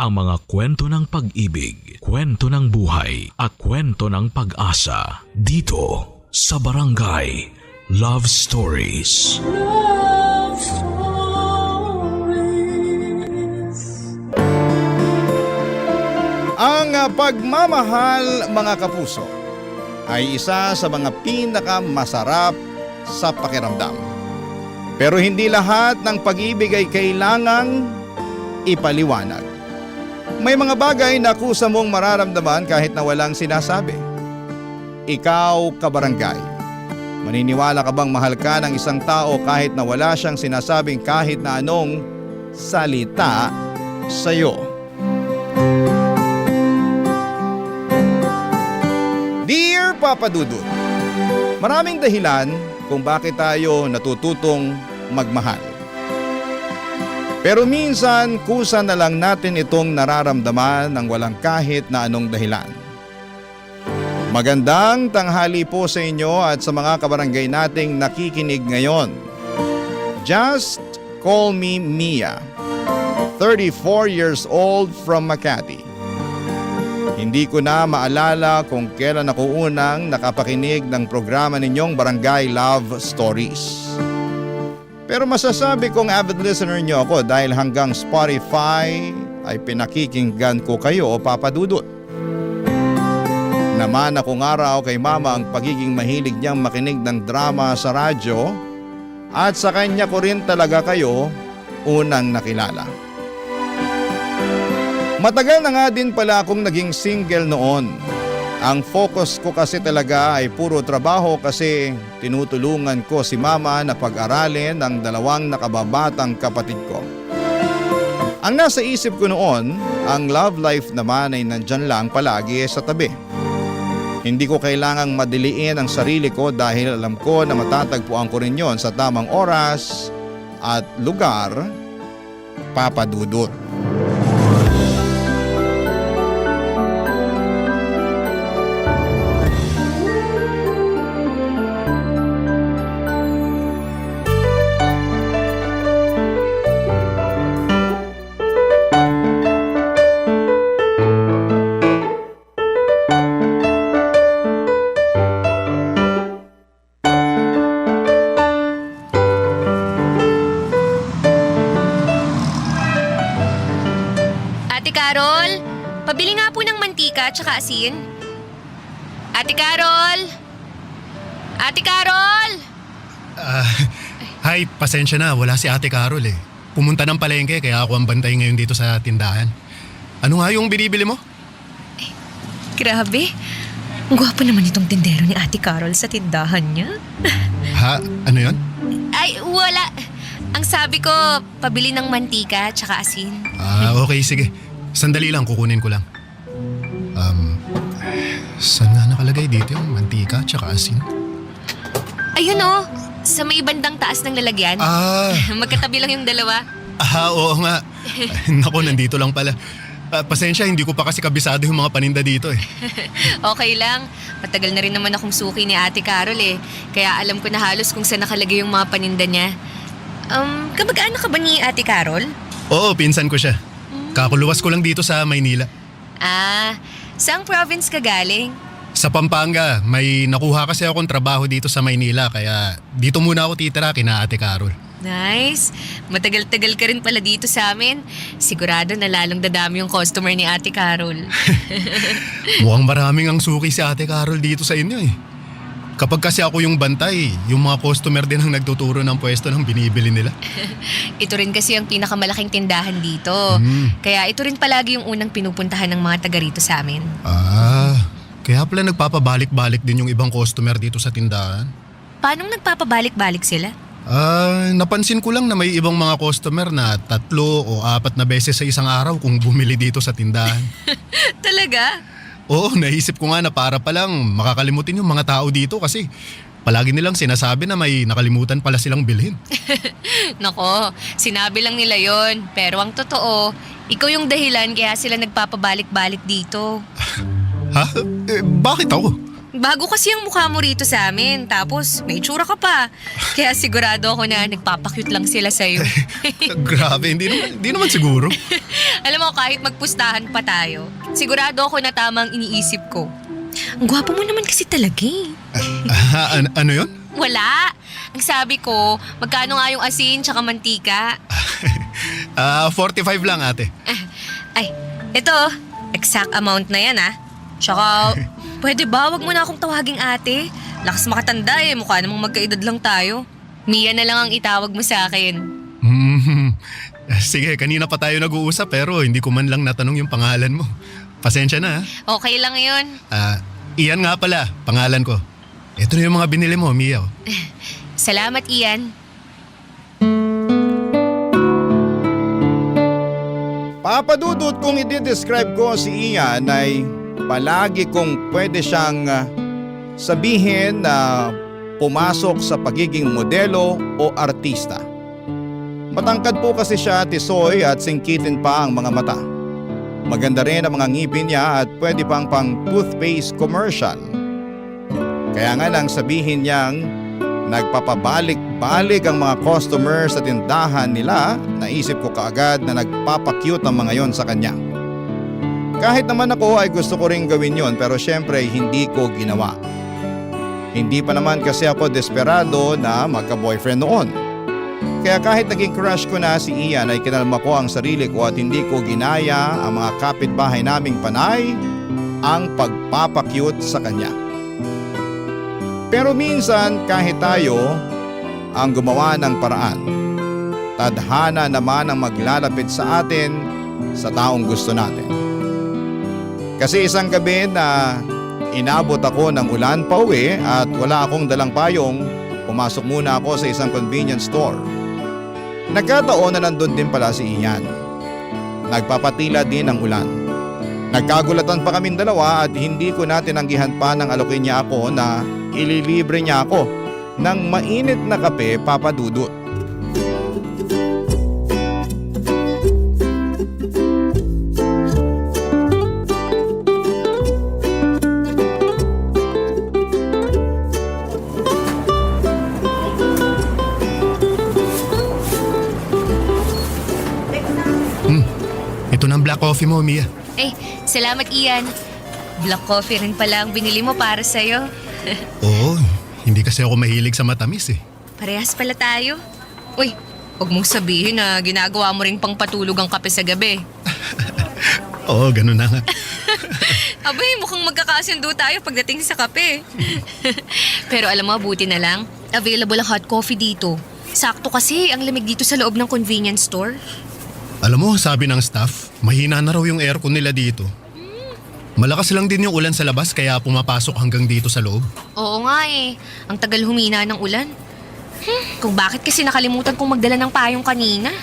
ang mga kwento ng pag-ibig, kwento ng buhay at kwento ng pag-asa dito sa Barangay Love Stories. Love Stories. Ang pagmamahal, mga kapuso, ay isa sa mga pinakamasarap sa pakiramdam. Pero hindi lahat ng pag-ibig ay kailangang ipaliwanag. May mga bagay na kusa mong mararamdaman kahit na walang sinasabi. Ikaw, kabarangay, maniniwala ka bang mahal ka ng isang tao kahit na wala siyang sinasabing kahit na anong salita sa'yo? Dear Papa Dudut, maraming dahilan kung bakit tayo natututong magmahal. Pero minsan, kusa na lang natin itong nararamdaman ng walang kahit na anong dahilan. Magandang tanghali po sa inyo at sa mga kabarangay nating nakikinig ngayon. Just call me Mia, 34 years old from Makati. Hindi ko na maalala kung kailan ako unang nakapakinig ng programa ninyong Barangay Love Stories. Pero masasabi kong avid listener niyo ako dahil hanggang Spotify ay pinakikinggan ko kayo, Papa Dudut. Naman akong araw kay Mama ang pagiging mahilig niyang makinig ng drama sa radyo at sa kanya ko rin talaga kayo unang nakilala. Matagal na nga din pala akong naging single noon. Ang focus ko kasi talaga ay puro trabaho kasi tinutulungan ko si Mama na pag-aralin ang dalawang nakababatang kapatid ko. Ang nasa isip ko noon, ang love life naman ay nandyan lang palagi sa tabi. Hindi ko kailangang madiliin ang sarili ko dahil alam ko na matatagpuan ko rin yon sa tamang oras at lugar, Papa Dudut. Carol, pabili nga po ng mantika at saka asin. Ate Carol! Ate Carol! Hi, pasensya na. Wala si Ate Carol eh. Pumunta ng palengke kaya ako ang bantay ngayon dito sa tindahan. Ano nga yung binibili mo? Grabe. Ang gwapo naman itong tindero ni Ate Carol sa tindahan niya. Ha? Ano yon? Ay, wala. Ang sabi ko, pabili ng mantika at saka asin. Okay, sige. Sandali lang, kukunin ko lang. Saan nga nakalagay dito yung mantika at saka asin? Ayun oh, sa may bandang taas ng lalagyan. Magkatabi lang yung dalawa. Oo nga. Naku, nandito lang pala. Pasensya, hindi ko pa kasi kabisado yung mga paninda dito eh. Okay lang. Matagal na rin naman akong suki ni Ate Carol eh. Kaya alam ko na halos kung saan nakalagay yung mga paninda niya. Kamag-anak ka ba ni Ate Carol? Oo, pinsan ko siya. Kakuluwas ko lang dito sa Maynila. Saang province ka galing? Sa Pampanga, may nakuha kasi akong trabaho dito sa Maynila kaya dito muna ako titira kina Ate Carol. Nice. Matagal-tagal ka rin pala dito sa amin. Sigurado na lalong dadami yung customer ni Ate Carol. Mukhang maraming ang suki si Ate Carol dito sa inyo eh. Kapag kasi ako yung bantay, yung mga customer din ang nagtuturo ng pwesto ng binibili nila. Ito rin kasi ang pinakamalaking tindahan dito. Kaya ito rin palagi yung unang pinupuntahan ng mga taga rito sa amin. Kaya pala nagpapabalik-balik din yung ibang customer dito sa tindahan. Paano nagpapabalik-balik sila? Napansin ko lang na may ibang mga customer na 3 o 4 na beses sa isang araw kung bumili dito sa tindahan. Talaga? Oo, naisip ko nga na para palang makakalimutin yung mga tao dito kasi palagi nilang sinasabi na may nakalimutan pala silang bilhin. Nako, sinabi lang nila yon. Pero ang totoo, ikaw yung dahilan kaya sila nagpapabalik-balik dito. Ha? Bakit ako? Bago kasi ang mukha mo rito sa amin, tapos may itsura ka pa. Kaya sigurado ako na nagpapakyut lang sila sa'yo. Grabe, hindi naman siguro. Alam mo, kahit magpustahan pa tayo, sigurado ako na tamang iniisip ko. Ang gwapo mo naman kasi talaga eh. Ano yun? Wala. Ang sabi ko, magkano nga yung asin tsaka mantika? 45 lang ate. Ay, ito, exact amount na yan ah. Tsaka, pwede ba wag mo na akong tawaging ate? Lakas makatanda eh, mukha namang magkaedad lang tayo. Mia na lang ang itawag mo sa akin. Sige, kanina pa tayo nag-uusap pero hindi ko man lang natanong yung pangalan mo. Pasensya na. Okay lang yun. Ian nga pala, pangalan ko. Ito na yung mga binili mo, Mia. Salamat, Ian. Papadudot kung i-describe ko si Ian ay palagi kong pwede siyang sabihin na pumasok sa pagiging modelo o artista. Matangkad po kasi siya, tisoy at singkitin pa ang mga mata. Maganda rin ang mga ngipin niya at pwede pang toothpaste commercial. Kaya nga nang sabihin niyang nagpapabalik-balik ang mga customer sa tindahan nila, naisip ko kaagad na nagpapakyut ang mga yon sa kanya. Kahit naman ako ay gusto ko rin gawin yon pero syempre hindi ko ginawa. Hindi pa naman kasi ako desperado na magka-boyfriend noon. Kaya kahit naging crush ko na si Ian ay kinalma ko ang sarili ko at hindi ko ginaya ang mga kapitbahay naming panay ang pagpapakyut sa kanya. Pero minsan kahit tayo ang gumawa ng paraan, tadhana naman ang maglalapit sa atin sa taong gusto natin. Kasi isang gabi na inabot ako ng ulan pa uwi at wala akong dalang payong, pumasok muna ako sa isang convenience store. Nagkataon na nandun din pala si Ian. Nagpapatila din ang ulan. Nagkagulatan pa kaming dalawa at hindi ko na tinanggihan pa nang alokin niya ako na ililibre niya ako ng mainit na kape, Papa Dudut. Ito na ang black coffee mo, Mia. Ay, salamat, Ian. Black coffee rin pala ang binili mo para sa'yo. Oo, hindi kasi ako mahilig sa matamis eh. Parehas pala tayo. Uy, huwag mong sabihin na ginagawa mo rin pang patulog ang kape sa gabi. Oo, ganun na nga. Abay, mukhang magkakasundo tayo pagdating sa kape. Pero alam mo, buti na lang, available ang hot coffee dito. Sakto kasi ang lamig dito sa loob ng convenience store. Alam mo, sabi ng staff, mahina na raw yung aircon nila dito. Malakas lang din yung ulan sa labas kaya pumapasok hanggang dito sa loob. Oo nga eh, ang tagal humina ng ulan. Kung bakit kasi nakalimutan kong magdala ng payong kanina.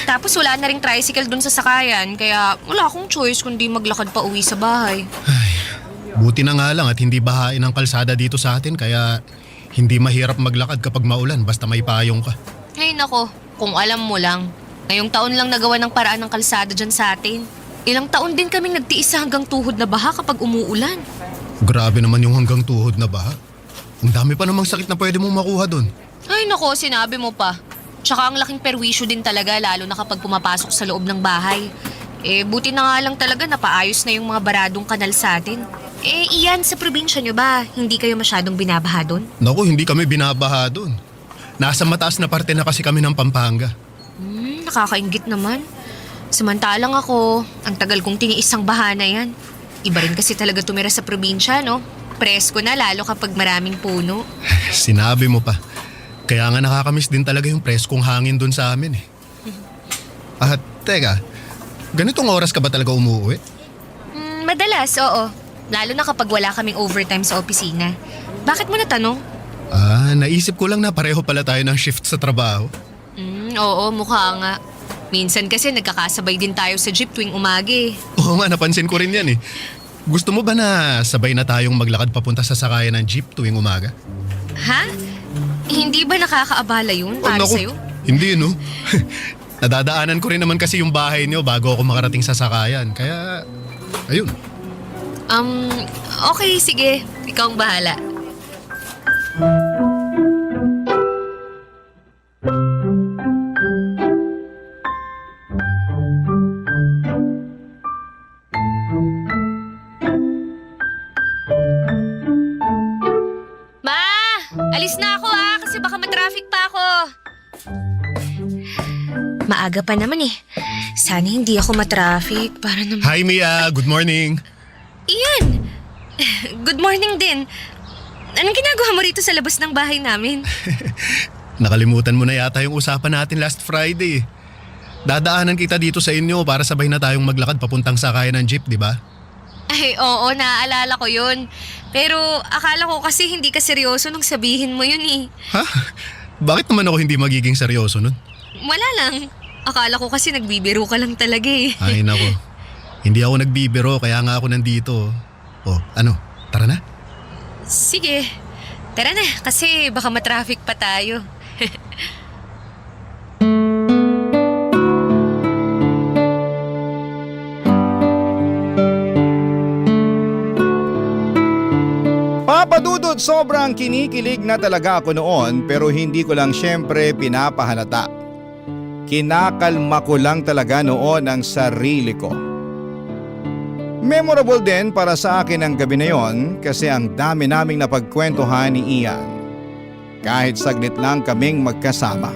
Tapos wala na ring tricycle dun sa sakayan, kaya wala akong choice kundi maglakad pa uwi sa bahay. Buti na nga lang at hindi bahain ang kalsada dito sa atin kaya hindi mahirap maglakad kapag maulan basta may payong ka. Ay nako, kung alam mo lang. Ngayong taon lang nagawa ng paraan ng kalsada dyan sa atin. Ilang taon din kaming nagtiis sa hanggang tuhod na baha kapag umuulan. Grabe naman yung hanggang tuhod na baha. Ang dami pa namang sakit na pwede mong makuha doon. Ay nako, sinabi mo pa. Tsaka ang laking perwisyo din talaga lalo na kapag pumapasok sa loob ng bahay. Buti na nga lang talaga napaayos na yung mga baradong kanal sa atin. Iyan, sa probinsya nyo ba, hindi kayo masyadong binabaha doon? Naku, hindi kami binabaha doon. Nasa mataas na parte na kasi kami ng Pampanga. Nakakaingit naman. Samantalang ako, ang tagal kong tiniis ang baha na yan. Iba rin kasi talaga tumira sa probinsya, no? Presko na lalo kapag maraming puno. Sinabi mo pa. Kaya nga nakakamiss din talaga yung preskong hangin doon sa amin eh. At teka, ganitong oras ka ba talaga umuwi? Madalas, oo. Lalo na kapag wala kaming overtime sa opisina. Bakit mo natanong? Naisip ko lang na pareho pala tayo ng shift sa trabaho. Oo, mukha nga. Minsan kasi nagkakasabay din tayo sa jeep tuwing umagi. Oo nga, napansin ko rin yan eh. Gusto mo ba na sabay na tayong maglakad papunta sa sakayan ng jeep tuwing umaga? Ha? Hindi ba nakakaabala yun para naku, sa'yo? Hindi no. Nadadaanan ko rin naman kasi yung bahay niyo bago ako makarating sa sakayan. Kaya, ayun. Okay, sige. Ikaw ang bahala. Ma! Alis na ako kasi baka matraffic pa ako. Maaga pa naman eh. Sana hindi ako matraffic para naman... Hi Mia, good morning. Ian! Good morning din. Anong ginagawa mo rito sa labas ng bahay namin? Nakalimutan mo na yata yung usapan natin last Friday. Dadaanan kita dito sa inyo para sabay na tayong maglakad papuntang sakayan ng jeep, di ba? Ay, oo, naaalala ko yun. Pero akala ko kasi hindi ka seryoso nung sabihin mo yun eh. Ha? Bakit naman ako hindi magiging seryoso nun? Wala lang. Akala ko kasi nagbibiro ka lang talaga eh. Ay nako, hindi ako nagbibiro kaya nga ako nandito. Oh, ano, tara na? Sige, tara na kasi baka matraffic pa tayo. Papadudot, sobrang kinikilig na talaga ako noon pero hindi ko lang syempre pinapahalata. Kinakalma ko lang talaga noon ang sarili ko. Memorable din para sa akin ang gabi na yon kasi ang dami naming napagkwentuhan ni Ian. Kahit saglit lang kaming magkasama.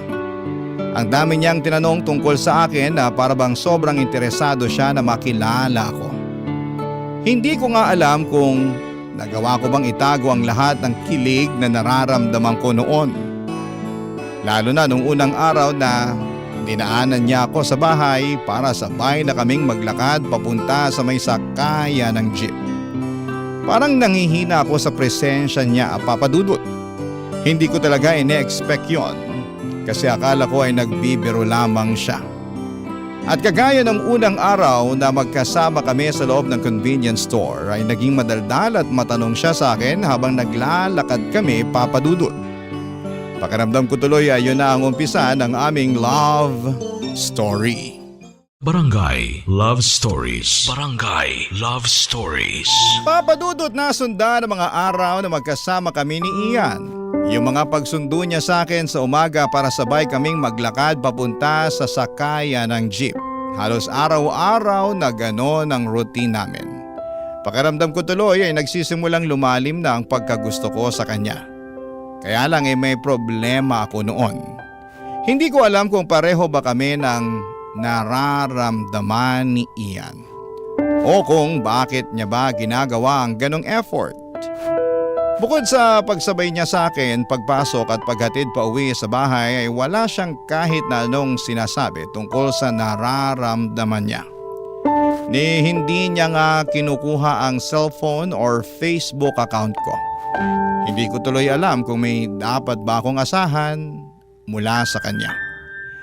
Ang dami niyang tinanong tungkol sa akin na para bang sobrang interesado siya na makilala ko. Hindi ko nga alam kung nagawa ko bang itago ang lahat ng kilig na nararamdaman ko noon. Lalo na nung unang araw na dinaanan niya ako sa bahay para sabay na kaming maglakad papunta sa may sakayan ng jeep. Parang nangihina ako sa presensya niya, Papadudot. Hindi ko talaga ine-expect yon kasi akala ko ay nagbibiro lamang siya. At kagaya ng unang araw na magkasama kami sa loob ng convenience store ay naging madaldal at matanong siya sa akin habang naglalakad kami, Papadudot. Pakiramdam ko tuloy ay yun na ang umpisa ng aming love story. Barangay Love Stories. Barangay Love Stories. Papadudot na sundan ng mga araw na magkasama kami ni Ian. Yung mga pagsundo niya sa akin sa umaga para sabay kaming maglakad papunta sa sakayan ng jeep. Halos araw-araw na gano'n ang routine namin. Pakiramdam ko tuloy ay nagsisimulang lumalim na ang pagkagusto ko sa kanya. Kaya lang may problema ako noon. Hindi ko alam kung pareho ba kami ng nararamdaman ni Ian. O kung bakit niya ba ginagawa ang ganong effort. Bukod sa pagsabay niya sa akin, pagpasok at paghatid pa uwi sa bahay ay wala siyang kahit na anong sinasabi tungkol sa nararamdaman niya. Ni hindi niya nga kinukuha ang cellphone or Facebook account ko. Hindi ko tuloy alam kung may dapat ba akong asahan mula sa kanya.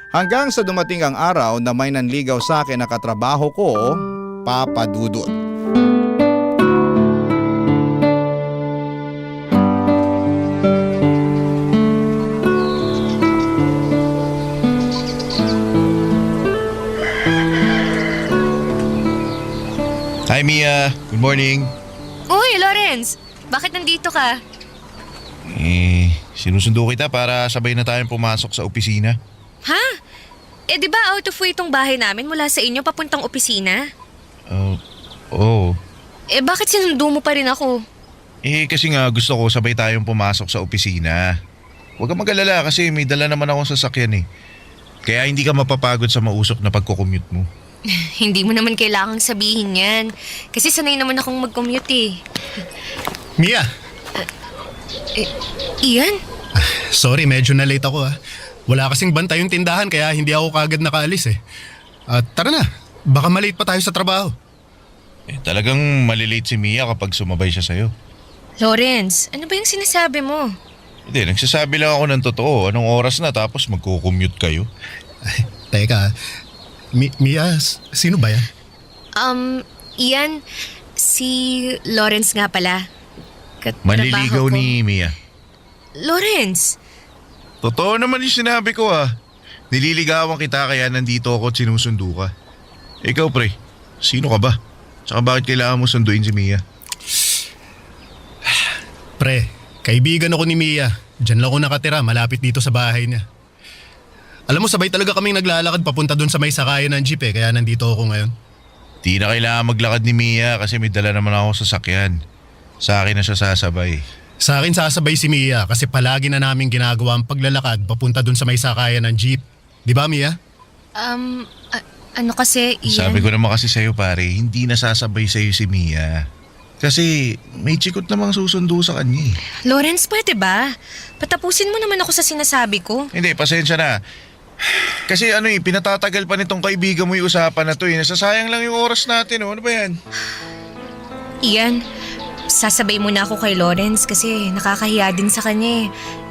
Hanggang sa dumating ang araw na may nanligaw sa akin na katrabaho ko, Papadudot. Hi Mia, good morning. Uy, Lawrence! Bakit nandito ka? Sinusundo kita para sabay na tayong pumasok sa opisina. Ha? Di ba out of way itong bahay namin mula sa inyo papuntang opisina? Oo. Bakit sinundo mo pa rin ako? Kasi nga gusto ko sabay tayong pumasok sa opisina. Huwag kang mag-alala kasi may dala naman akong sasakyan eh. Kaya hindi ka mapapagod sa mausok na pagko-commute mo. Hindi mo naman kailangang sabihin yan. Kasi sanay naman akong mag-commute eh. Mia! Ian? Sorry, medyo na late ako. Wala kasing bantay yung tindahan kaya hindi ako kagad nakaalis eh. Tara na, baka malate pa tayo sa trabaho. Talagang malilate si Mia kapag sumabay siya sa'yo. Lawrence, ano ba yung sinasabi mo? Hindi, nagsasabi lang ako ng totoo. Anong oras na tapos magko-commute kayo? Ay, teka, Mia, sino ba yan? Ian, si Lawrence nga pala. Katrabaho Manliligaw ko. ni Mia. Lawrence! Totoo naman yung sinabi ko Nililigawan kita kaya nandito ako at sinusundo ka. Ikaw pre, sino ka ba? Tsaka bakit kailangan mo sunduin si Mia? Pre, kaibigan ako ni Mia. Diyan lang ako nakatira, malapit dito sa bahay niya. Alam mo, sabay talaga kaming naglalakad papunta dun sa may sakayan ng jeep kaya nandito ako ngayon. Di na kailangan maglakad ni Mia kasi may dala naman ako sa sakyan. Sa akin na siya sasabay. Sa akin sasabay si Mia kasi palagi na namin ginagawa ang paglalakad papunta dun sa may sakayan ng jeep. Di ba, Mia? Ano kasi, Ian? Sabi ko naman kasi sa'yo pare, hindi na sasabay sa'yo si Mia. Kasi may chikot namang susundo sa kanya eh. Lawrence, pwede ba? Patapusin mo naman ako sa sinasabi ko. Hindi, pasensya na. Kasi pinatatagal pa nitong kaibigan mo yung usapan na to eh. Nasasayang lang yung oras natin oh. Ano ba yan? Ian, sasabay muna ako kay Lawrence kasi nakakahiya din sa kanya eh.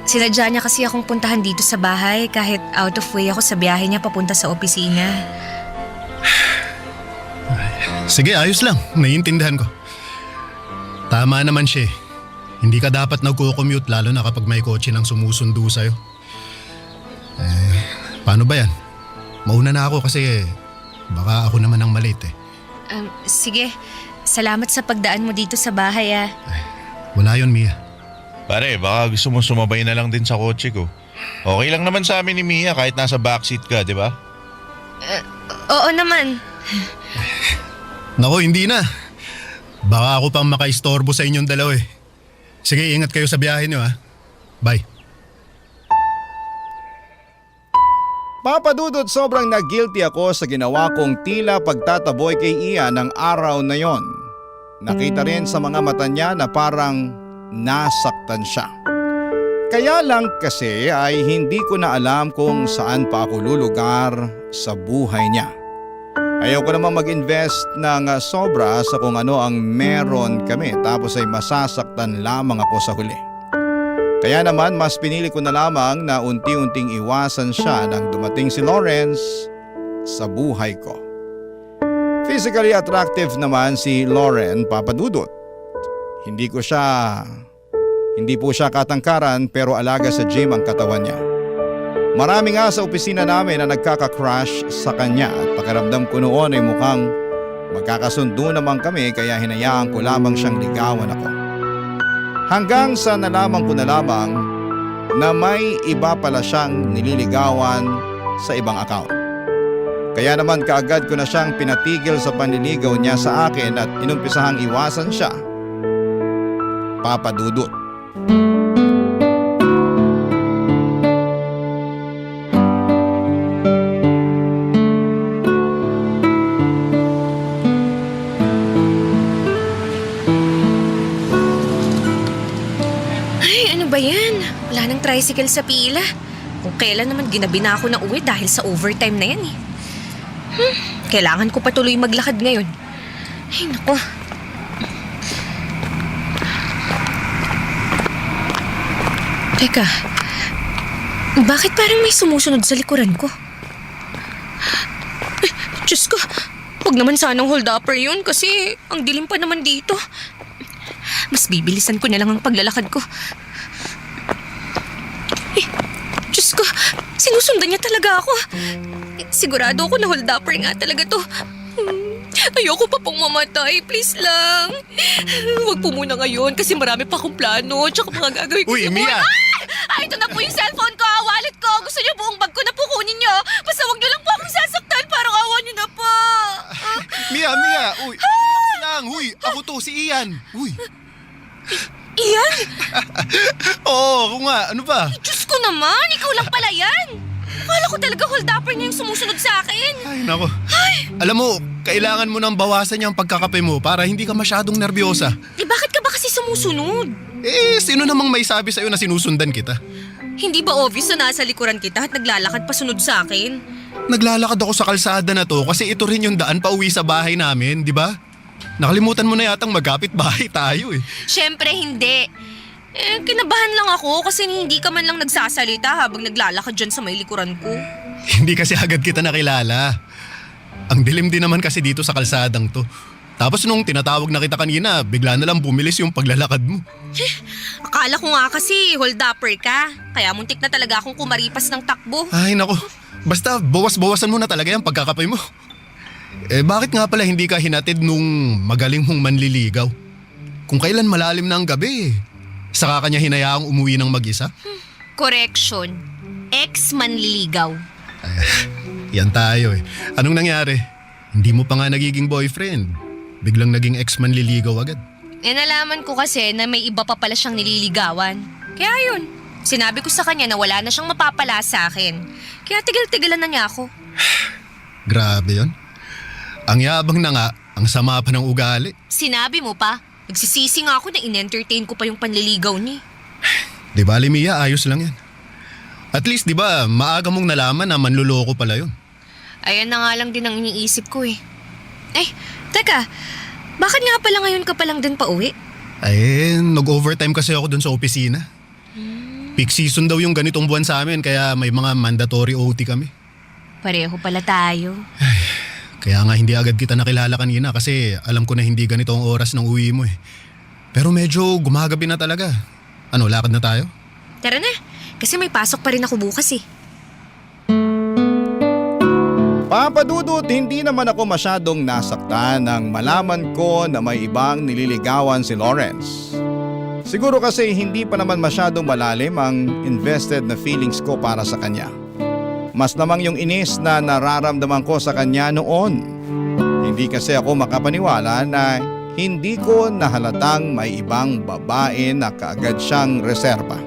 Sinadya niya kasi akong puntahan dito sa bahay kahit out of way ako sa biyahe niya papunta sa opisina. Sige, ayos lang. Naiintindihan ko. Tama naman siya eh. Hindi ka dapat nagko-commute lalo na kapag may kotse nang sumusundo sa'yo. Paano ba yan? Mauna na ako kasi baka ako naman ang malate eh. Sige, salamat sa pagdaan mo dito sa bahay ah. Wala yun, Mia. Pare, baka gusto mo sumabay na lang din sa kotse ko. Okay lang naman sa amin ni Mia kahit nasa backseat ka, di ba? Oo naman. Nako, hindi na. Baka ako pang makaistorbo sa inyong dalawa eh. Sige, ingat kayo sa biyahe niyo ha. Bye. Papadudot, sobrang na-guilty ako sa ginawa kong tila pagtataboy kay Ian ng araw na yon. Nakita rin sa mga mata niya na parang nasaktan siya. Kaya lang kasi ay hindi ko na alam kung saan pa ako lulugar sa buhay niya. Ayaw ko namang mag-invest ng sobra sa kung ano ang meron kami tapos ay masasaktan lamang ako sa huli. Kaya naman mas pinili ko na lamang na unti-unting iwasan siya nang dumating si Lawrence sa buhay ko. Physically attractive naman si Lauren, Papadudot. Hindi po siya katangkaran pero alaga sa gym ang katawan niya. Marami nga sa opisina namin na nagkaka-crush sa kanya at pakiramdam ko noon ay mukhang magkakasundo naman kami kaya hinayaan ko lamang siyang ligawan ako. Hanggang sa nalaman ko na lamang na may iba pala siyang nililigawan sa ibang account. Kaya naman kaagad ko na siyang pinatigil sa panliligaw niya sa akin at inumpisahang iwasan siya. Papadudot. Tricycle sa pila. Kung kailan naman ginabi na ako na uwi dahil sa overtime na yan eh. Kailangan ko patuloy maglakad ngayon. Ay naku. Teka, bakit parang may sumusunod sa likuran ko? Ay, Diyos ko, huwag naman sanang hold-upper yun kasi ang dilim pa naman dito. Mas bibilisan ko na lang ang paglalakad ko. Diyos ko, sinusundan niya talaga ako. Sigurado ako na hold-upper nga talaga to. Ayoko pa pong mamatay, please lang. Huwag po muna ngayon kasi marami pa akong plano tsaka mga gagawin ko. Uy, Mia! Ay, ito na po yung cellphone ko, wallet ko. Gusto niyo buong bag ko na po kunin niyo. Basta huwag niyo lang po akong sasaktan, parang awa niyo na po. Mia! Uy, relax lang. Uy, ako to, si Ian. Uy. Iyan? Oo nga. Ano ba? Diyos ko naman, ikaw lang pala yan. Akala ko talaga hold-upper niya yung sumusunod sa akin. Ay, nako. Alam mo, kailangan mo nang bawasan yung pagkakape mo para hindi ka masyadong nervyosa. Bakit ka ba kasi sumusunod? Sino namang may sabi sa'yo na sinusundan kita? Hindi ba obvious na nasa likuran kita at naglalakad pa sunod sa akin? Naglalakad ako sa kalsada na to kasi ito rin yung daan pa uwi sa bahay namin, di ba? Nakalimutan mo na yatang magkapit bahay tayo eh. Siyempre hindi. Kinabahan lang ako kasi hindi ka man lang nagsasalita habang naglalakad dyan sa may likuran ko. Hindi kasi agad kita nakilala. Ang dilim din naman kasi dito sa kalsadang to. Tapos nung tinatawag na kita kanina, bigla na lang bumilis yung paglalakad mo. Akala ko nga kasi hold-upper ka. Kaya muntik na talaga akong kumaripas ng takbo. Ay nako, basta bawas-bawasan mo na talaga yung pagkakapay mo. Bakit nga pala hindi ka hinatid nung magaling mong manliligaw? Kung kailan malalim na ang gabi, Saka kanya hinayaang umuwi ng mag-isa? Correction. Ex-manliligaw. Yan tayo eh. Anong nangyari? Hindi mo pa nga nagiging boyfriend. Biglang naging ex-manliligaw agad. Nalaman ko kasi na may iba pa pala siyang nililigawan. Kaya yun, sinabi ko sa kanya na wala na siyang mapapala sa akin. Kaya tigil-tigilan na niya ako. Grabe yon. Ang yabang na nga, ang sama pa ng ugali. Sinabi mo pa, nagsisisi nga ako na in-entertain ko pa yung panliligaw niya. Di ba, Mia, ayos lang yan. At least, di ba, maaga mong nalaman na manluloko pala yun. Ayan na nga lang din ang iniisip ko eh. Teka, bakit nga pala ngayon ka palang din pauwi? Ay, nag-overtime kasi ako dun sa opisina. Peak season daw yung ganitong buwan sa amin, kaya may mga mandatory OT kami. Pareho pala tayo. Kaya nga hindi agad kita nakilala kanina kasi alam ko na hindi ganito ang oras ng uwi mo eh. Pero medyo gumagabi na talaga. Ano, lakad na tayo? Tara na, kasi may pasok pa rin ako bukas eh. Papa Dudut, hindi naman ako masyadong nasaktan nang malaman ko na may ibang nililigawan si Lawrence. Siguro kasi hindi pa naman masyadong malalim ang invested na feelings ko para sa kanya. Mas namang yung inis na nararamdaman ko sa kanya noon. Hindi kasi ako makapaniwala na hindi ko nahalatang may ibang babae na kaagad siyang reserba.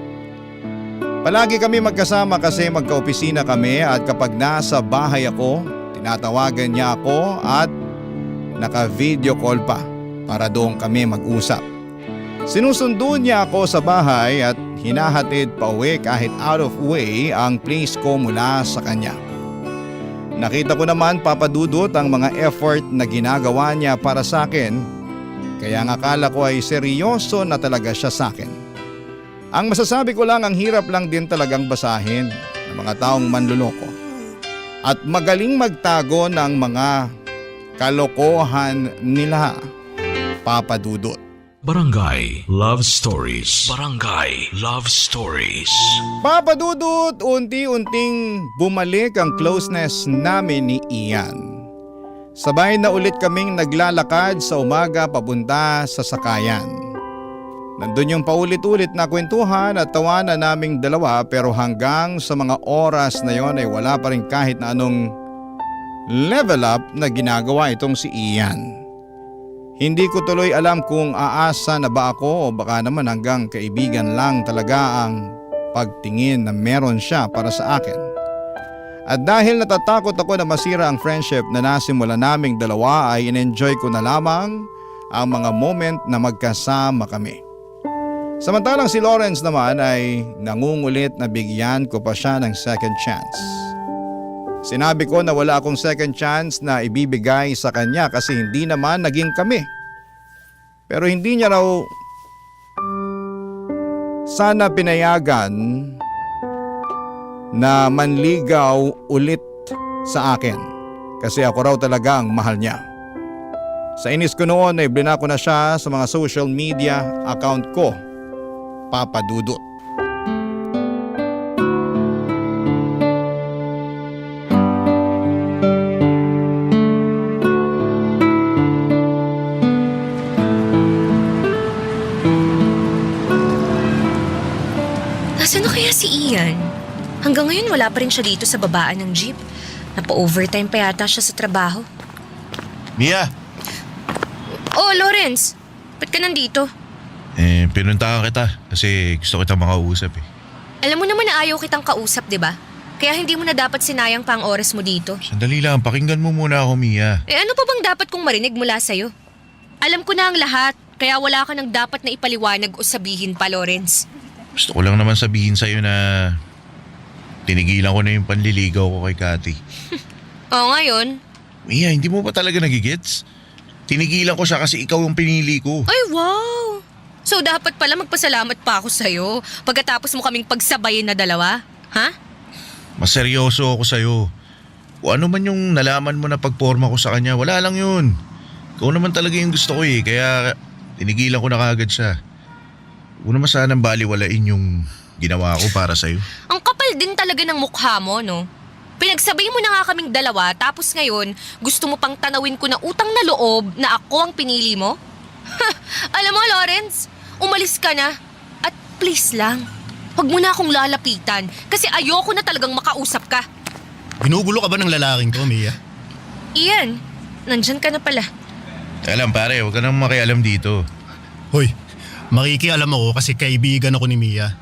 Palagi kami magkasama kasi magkaopisina kami at kapag nasa bahay ako, tinatawagan niya ako at naka-video call pa para doon kami mag-usap. Sinusundo niya ako sa bahay at hinahatid pa uwi kahit out of way ang place ko mula sa kanya. Nakita ko naman, Papa Dudut, ang mga effort na ginagawa niya para sa akin, kaya ang akala ko ay seryoso na talaga siya sa akin. Ang masasabi ko lang, ang hirap lang din talagang basahin ng mga taong manluloko at magaling magtago ng mga kalokohan nila, Papa Dudut. Barangay Love Stories. Barangay Love Stories. Papa Dudut, unti-unting bumalik ang closeness namin ni Ian. Sabay na ulit kaming naglalakad sa umaga papunta sa sakayan. Nandun yung paulit-ulit na kwentuhan at tawanan naming dalawa, pero hanggang sa mga oras na yon ay wala pa rin kahit na anong level up na ginagawa itong si Ian. Hindi ko tuloy alam kung aasa na ba ako o baka naman hanggang kaibigan lang talaga ang pagtingin na meron siya para sa akin. At dahil natatakot ako na masira ang friendship na nasimula naming dalawa, ay in-enjoy ko na lamang ang mga moment na magkasama kami. Samantalang si Lawrence naman ay nangungulit na bigyan ko pa siya ng second chance. Sinabi ko na wala akong second chance na ibibigay sa kanya kasi hindi naman naging kami. Pero hindi niya raw sana pinayagan na manligaw ulit sa akin kasi ako raw talaga ang mahal niya. Sa inis ko noon ay blinako na siya sa mga social media account ko, Papa Dudut. Nasaan na kaya si Ian? Hanggang ngayon wala pa rin siya dito sa babaan ng jeep. Napa-overtime pa yata siya sa trabaho. Mia! Oh, Lawrence! Ba't ka nandito? Pinuntahan kita kasi gusto kita makausap eh. Alam mo naman na ayaw kitang kausap, di ba? Kaya hindi mo na dapat sinayang pa ang oras mo dito. Sandali lang, pakinggan mo muna ako, Mia. Ano pa bang dapat kong marinig mula sa'yo? Alam ko na ang lahat, kaya wala ka nang dapat na ipaliwanag o sabihin pa, Lawrence. Gusto ko lang naman sabihin sa'yo na tinigilan ko na yung panliligaw ko kay Cathy. Oo, ngayon? Mia, hindi mo ba talaga nagigets? Tinigilan ko siya kasi ikaw yung pinili ko. Ay, wow! So dapat pala magpasalamat pa ako sa'yo pagkatapos mo kaming pagsabayin na dalawa? Ha? Mas seryoso ako sa'yo. Kung ano man yung nalaman mo na pagporma ko sa kanya, wala lang yun. Ikaw naman talaga yung gusto ko eh, kaya tinigilan ko na kagad siya. Huwag naman sanang baliwalain yung ginawa ko para sa'yo. Ang kapal din talaga ng mukha mo, no? Pinagsabay mo na nga kaming dalawa, tapos ngayon gusto mo pang tanawin ko na utang na loob na ako ang pinili mo? Alam mo, Lawrence, umalis ka na. At please lang. Huwag mo na akong lalapitan kasi ayoko na talagang makausap ka. Ginugulo ka ba ng lalaking to, Mia? Ian, nandyan ka na pala. Alam pare, huwag ka nang makialam dito. Hoy, makikialam ako kasi kaibigan ako ni Mia.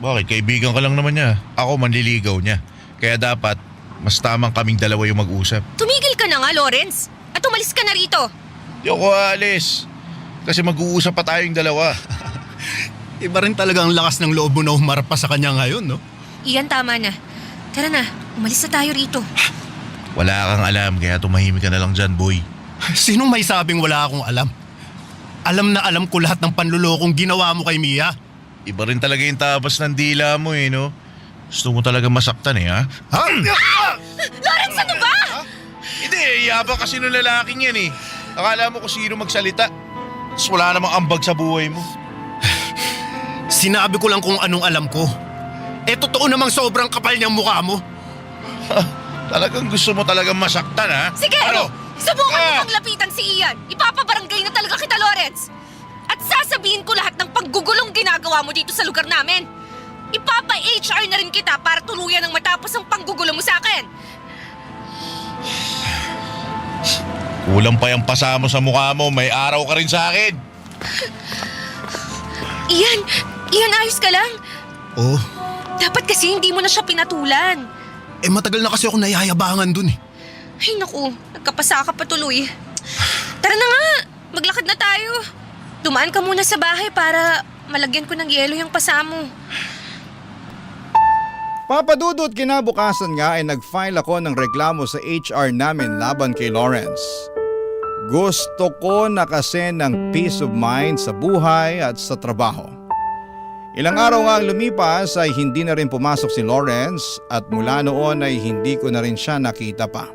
Bakit? Kaibigan ka lang naman niya. Ako manliligaw niya. Kaya dapat, mas tamang kaming dalawa yung mag-usap. Tumigil ka na nga, Lawrence. At umalis ka na rito. Di ako aalis. Kasi mag-uusap pa tayong dalawa. Iba rin talaga ang lakas ng loob mo na humarap pa sa kanya ngayon, no? Ian, tama na. Tara na, umalis na tayo rito. Wala kang alam, kaya tumahimik ka na lang dyan, boy. Sinong may sabing wala akong alam? Alam na alam ko lahat ng panlulokong ginawa mo kay Mia. Iba rin talaga yung tapas ng dila mo eh, no? Gusto mo talaga masaktan eh, ha? Ha? Lawrence, ano ba? Hindi, yabang kasi ng lalaking yan eh. Akala mo kung sino magsalita. Tapos wala namang ambag sa buhay mo. Sinabi ko lang kung anong alam ko. Eh totoo namang sobrang kapal niyang mukha mo. Talagang gusto mo talagang masaktan, ha? Sige! Ano? Subukan mo Ah! pang lapitan si Ian. Ipapabarangay na talaga kita, Lawrence. At sasabihin ko lahat ng paggugulong ginagawa mo dito sa lugar namin. Ipapa-HR na rin kita para tuluyan ng matapos ang panggugulo mo sa akin. Kulang pa yung pasa mo sa mukha mo. May araw ka rin sa akin. Ian, ayos ka lang. Oh, Dapat kasi hindi mo na siya pinatulan. eh matagal na kasi ako nayayabangan dun eh. Ay naku, nagkapasa ka pa tuloy. Tara na nga, maglakad na tayo. Dumaan ka muna sa bahay para malagyan ko ng yelo yung pasa mo. Papadudot kinabukasan nga ay nag-file ako ng reklamo sa HR namin laban kay Lawrence. Gusto ko na kasi ng peace of mind sa buhay at sa trabaho. Ilang araw nga ang lumipas ay hindi na rin pumasok si Lawrence at mula noon ay hindi ko na rin siya nakita pa.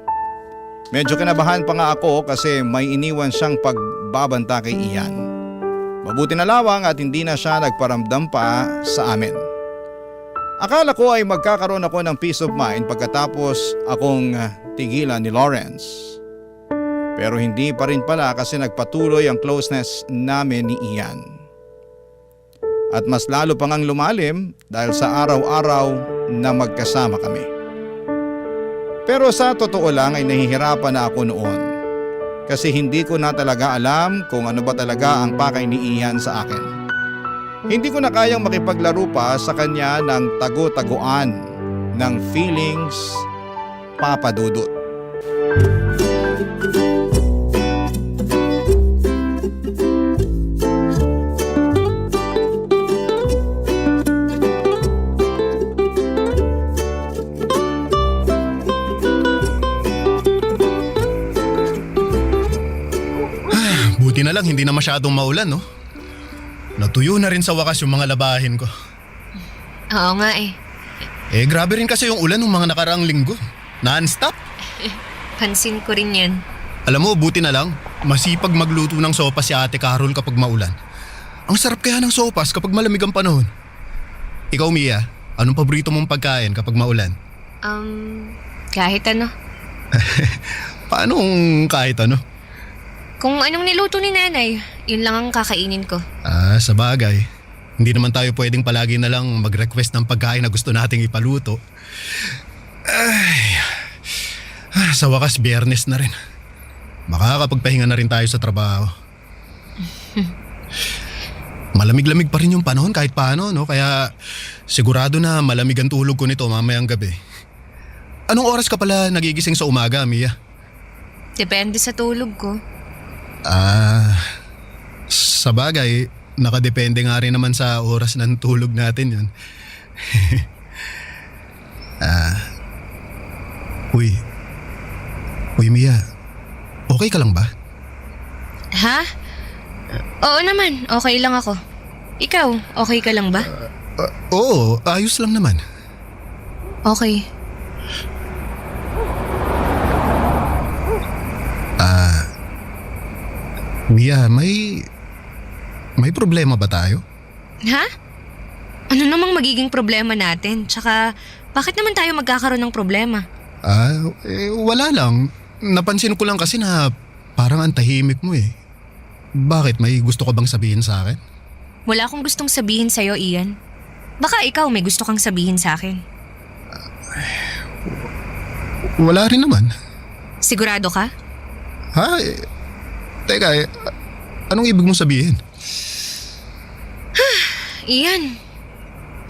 Medyo kinabahan pa nga ako kasi may iniwan siyang pagbabanta kay Ian. Mabuti na lawang at hindi na siya nagparamdam pa sa amin. Akala ko ay magkakaroon ako ng peace of mind pagkatapos akong tigilan ni Lawrence. Pero hindi pa rin pala kasi nagpatuloy ang closeness namin ni Ian. At mas lalo pang ang lumalim dahil sa araw-araw na magkasama kami. Pero sa totoo lang ay nahihirapan na ako noon. Kasi hindi ko na talaga alam kung ano ba talaga ang pakay ni Ian sa akin. Hindi ko na kayang makipaglaro pa sa kanya ng tago-taguan ng feelings, Papa Dudut. Buti na lang hindi na masyadong maulan, no? Natuyo na rin sa wakas yung mga labahin ko. Oo nga eh. Eh grabe rin kasi yung ulan ng mga nakaraang linggo. Non-stop. Pansin ko rin yan. Alam mo, buti na lang, masipag magluto ng sopas si Ate Carol kapag maulan. Ang sarap kaya ng sopas kapag malamig ang panahon. Ikaw, Mia, anong paborito mong pagkain kapag maulan? Kahit ano. Paano kung kahit ano? Kung anong niluto ni nanay, yun lang ang kakainin ko. Ah, sa bagay. Hindi naman tayo pwedeng palagi na lang mag-request ng pagkain na gusto nating ipaluto. Ay, sa wakas Biyernes na rin. Makakapagpahinga na rin tayo sa trabaho. Malamig-lamig pa rin yung panahon kahit paano, no? Kaya sigurado na malamig ang tulog ko nito mamayang gabi. Anong oras ka pala nagigising sa umaga, Mia? Depende sa tulog ko. Sa bagay, nakadepende nga rin naman sa oras ng tulog natin yun. Uy Mia, okay ka lang ba? Ha? Oo naman, okay lang ako. Ikaw, okay ka lang ba? Oo, ayos lang naman. Okay. Mia, may problema ba tayo? Ha? Ano namang magiging problema natin? Tsaka, bakit naman tayo magkakaroon ng problema? Wala lang. Napansin ko lang kasi na parang ang tahimik mo eh. Bakit? May gusto ka bang sabihin sa akin? Wala akong gustong sabihin sa'yo, Ian. Baka ikaw may gusto kang sabihin sa akin. Wala rin naman. Sigurado ka? Ha? Teka, anong ibig mong sabihin? Ian,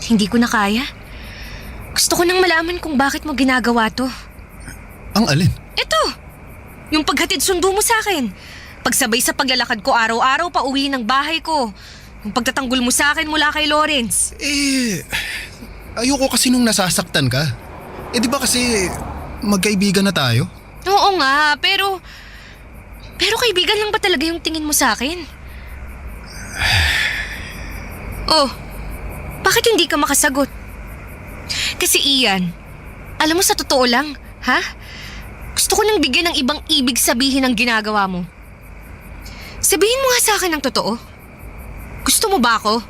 hindi ko na kaya. Gusto ko nang malaman kung bakit mo ginagawa to. Ang alin? Ito! Yung paghatid sundo mo sa akin. Pagsabay sa paglalakad ko araw-araw pa uwi ng bahay ko. Yung pagtatanggol mo sa akin mula kay Lawrence. Ayoko kasi nung nasasaktan ka. Di ba kasi magkaibigan na tayo? Oo nga, pero kaibigan lang ba talaga yung tingin mo sa akin? Oh, bakit hindi ka makasagot? Kasi Ian, alam mo sa totoo lang, ha? Gusto ko nang bigyan ng ibang ibig sabihin ang ginagawa mo. Sabihin mo nga sa akin ang totoo. Gusto mo ba ako?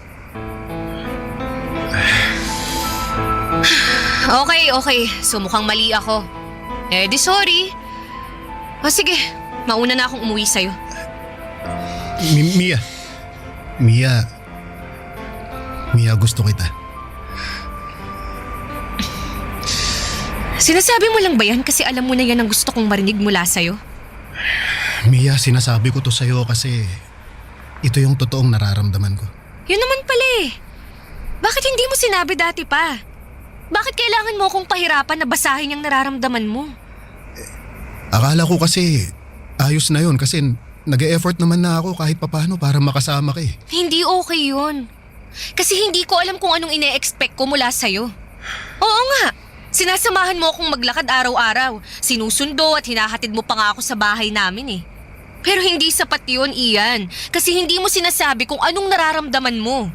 Okay. So mukhang mali ako. Di sorry. O sige, mauna na akong umuwi sa'yo. Mia, gusto kita. Sinasabi mo lang ba yan kasi alam mo na yan ang gusto kong marinig mula sa'yo? Mia, sinasabi ko to sa'yo kasi ito yung totoong nararamdaman ko. Yun naman pala eh. Bakit hindi mo sinabi dati pa? Bakit kailangan mo akong pahirapan na basahin yung nararamdaman mo? Akala ko kasi ayos na yun kasi nag-e-effort naman na ako kahit papano para makasama ka eh. Hindi okay yun. Kasi hindi ko alam kung anong ine-expect ko mula sa'yo. Oo nga, sinasamahan mo akong maglakad araw-araw. Sinusundo at hinahatid mo pa nga ako sa bahay namin eh. Pero hindi sapat yun, Ian. Kasi hindi mo sinasabi kung anong nararamdaman mo.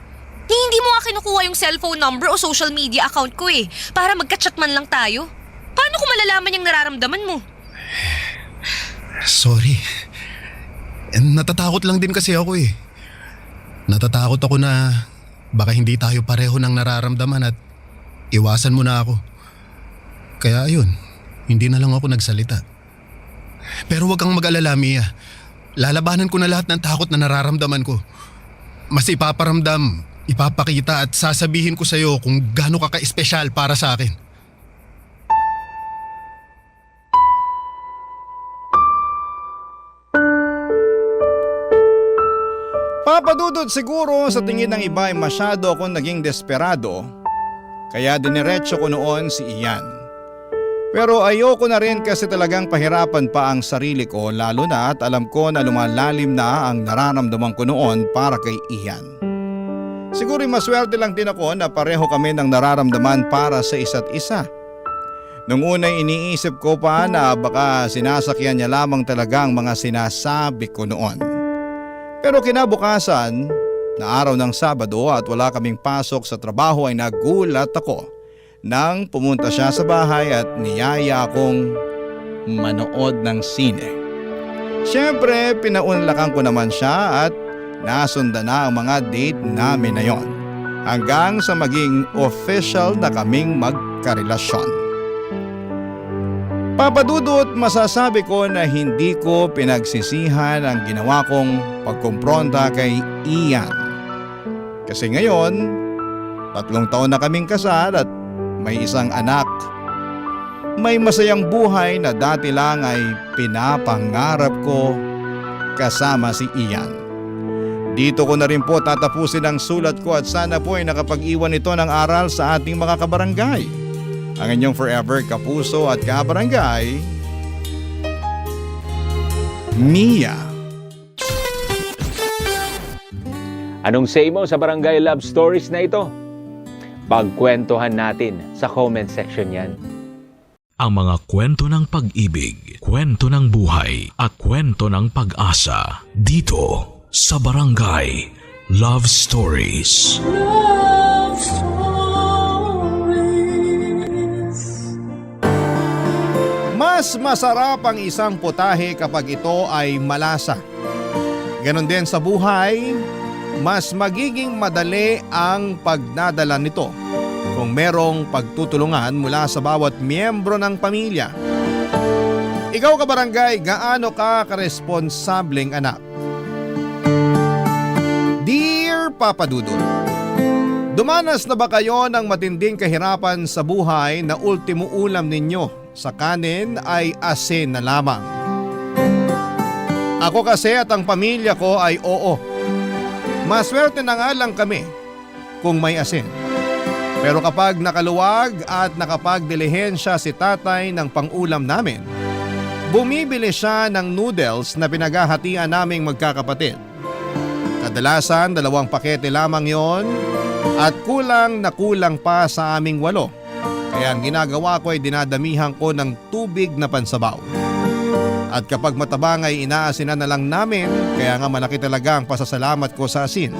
Hindi mo nga kinukuha yung cellphone number o social media account ko eh. Para magka-chat man lang tayo. Paano ko malalaman yung nararamdaman mo? Sorry. Natatakot lang din kasi ako eh. Natatakot ako na baka hindi tayo pareho ng nararamdaman at iwasan mo na ako. Kaya ayun, hindi na lang ako nagsalita. Pero wag kang mag-alala, Mia. Lalabanan ko na lahat ng takot na nararamdaman ko. Mas ipaparamdam, ipapakita at sasabihin ko sa'yo kung gaano ka ka-espesyal para sa akin. Papadudod siguro sa tingin ng iba ay masyado akong naging desperado, kaya diniretso ko noon si Ian. Pero ayoko na rin kasi talagang pahirapan pa ang sarili ko, lalo na at alam ko na lumalalim na ang nararamdaman ko noon para kay Ian. Siguro maswerte lang din ako na pareho kami ng nararamdaman para sa isa't isa. Nung unay iniisip ko pa na baka sinasakyan niya lamang talaga ang mga sinasabi ko noon. Pero kinabukasan, na araw ng Sabado at wala kaming pasok sa trabaho ay nagulat ako nang pumunta siya sa bahay at niyaya akong manood ng sine. Siyempre, pinaunlakan ko naman siya at nasundan na ang mga date namin na yon, hanggang sa maging official na kaming magkarelasyon. Papadudot, masasabi ko na hindi ko pinagsisihan ang ginawa kong pagkumpronta kay Ian. Kasi ngayon, 3 taon na kaming kasal at may isang anak. May masayang buhay na dati lang ay pinapangarap ko kasama si Ian. Dito ko na rin po tatapusin ang sulat ko at sana po ay nakapag-iwan ito ng aral sa ating mga kabarangay. Ang inyong forever kapuso at kabarangay, Mia. Anong say mo sa Barangay Love Stories na ito? Pagkwentuhan natin sa comment section yan. Ang mga kwento ng pag-ibig, kwento ng buhay at kwento ng pag-asa dito sa Barangay Love Stories. Love Stories. Mas masarap ang isang putahe kapag ito ay malasa. Ganon din sa buhay, mas magiging madali ang pagdadala nito kung merong pagtutulungan mula sa bawat miyembro ng pamilya. Ikaw kabarangay, gaano ka karesponsableng anak? Dear Papa Dudut. Dumanas na ba kayo ng matinding kahirapan sa buhay na ultimo ulam ninyo sa kanin ay asin na lamang? Ako kasi at ang pamilya ko ay oo. Maswerte na nga lang kami kung may asin. Pero kapag nakaluwag at nakapagdilihensya si tatay ng pangulam namin, bumibili siya ng noodles na pinaghahatian naming magkakapatid. Kadalasan 2 pakete lamang yon at kulang na kulang pa sa aming 8. Kaya ang ginagawa ko ay dinadamihan ko ng tubig na pansabaw. At kapag matabang ay inaasinan na lang namin, kaya nga malaki talaga ang pasasalamat ko sa asin.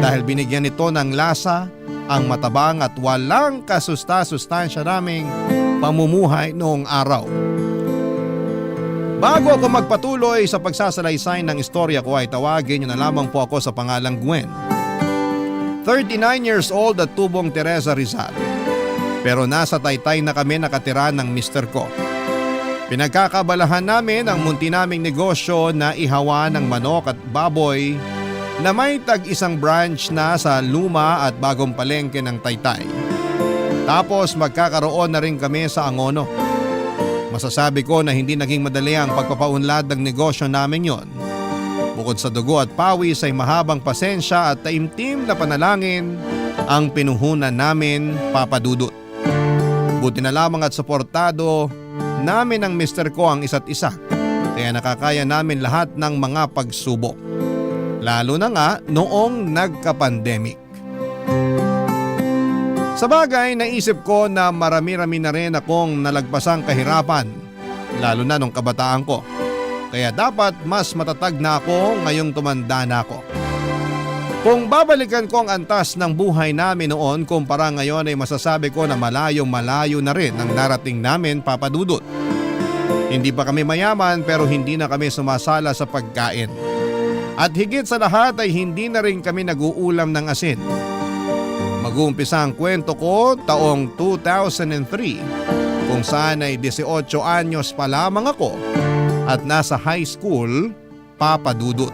Dahil binigyan nito ng lasa ang matabang at walang kasusta-sustansya naming pamumuhay noong araw. Bago ako magpatuloy sa pagsasalaysay ng istorya ko ay tawagin niyo na lamang po ako sa pangalang Gwen. 39 years old at tubong Teresa Rizal. Pero nasa Taytay na kami nakatira ng mister ko. Pinagkakabalahan namin ang munti naming negosyo na ihawa ng manok at baboy na may tag-isang branch na sa luma at bagong palengke ng Taytay. Tapos magkakaroon na rin kami sa Angono. Masasabi ko na hindi naging madali ang pagpapaunlad ng negosyo namin yon. Bukod sa dugo at pawis ay mahabang pasensya at taimtim na panalangin ang pinuhunan namin, Papa Dudut. Buti na lamang at suportado namin ng mister ko ang isa't isa, kaya nakakaya namin lahat ng mga pagsubok. Lalo na nga noong nagka-pandemic. Sa bagay, naisip ko na marami-rami na rin akong nalagpasang kahirapan, lalo na nung kabataan ko. Kaya dapat mas matatag na ako ngayong tumanda na ako. Kung babalikan ko ang antas ng buhay namin noon kumpara ngayon ay masasabi ko na malayo-malayo na rin ang narating namin, Papa Dudut. Hindi pa kami mayaman pero hindi na kami sumasala sa pagkain. At higit sa lahat ay hindi na rin kami nag-uulam ng asin. Mag-uumpisa ang kwento ko taong 2003 kung saan ay 18 anyos pa lamang ako at nasa high school, Papa Dudut.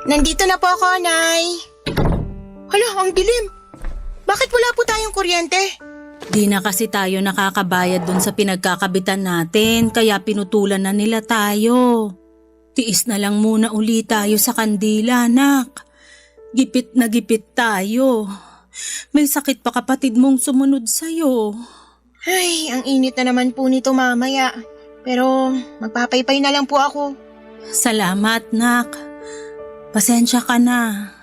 Nandito na po ako, Nay. Hala, ang dilim. Bakit wala po tayong kuryente? Di na kasi tayo nakakabayad dun sa pinagkakabitan natin, kaya pinutulan na nila tayo. Tiis na lang muna uli tayo sa kandila, anak. Gipit na gipit tayo. May sakit pa kapatid mong sumunod sa'yo. Ay, ang init na naman po nito mamaya. Pero magpapaypay na lang po ako. Salamat, nak. Pasensya ka na.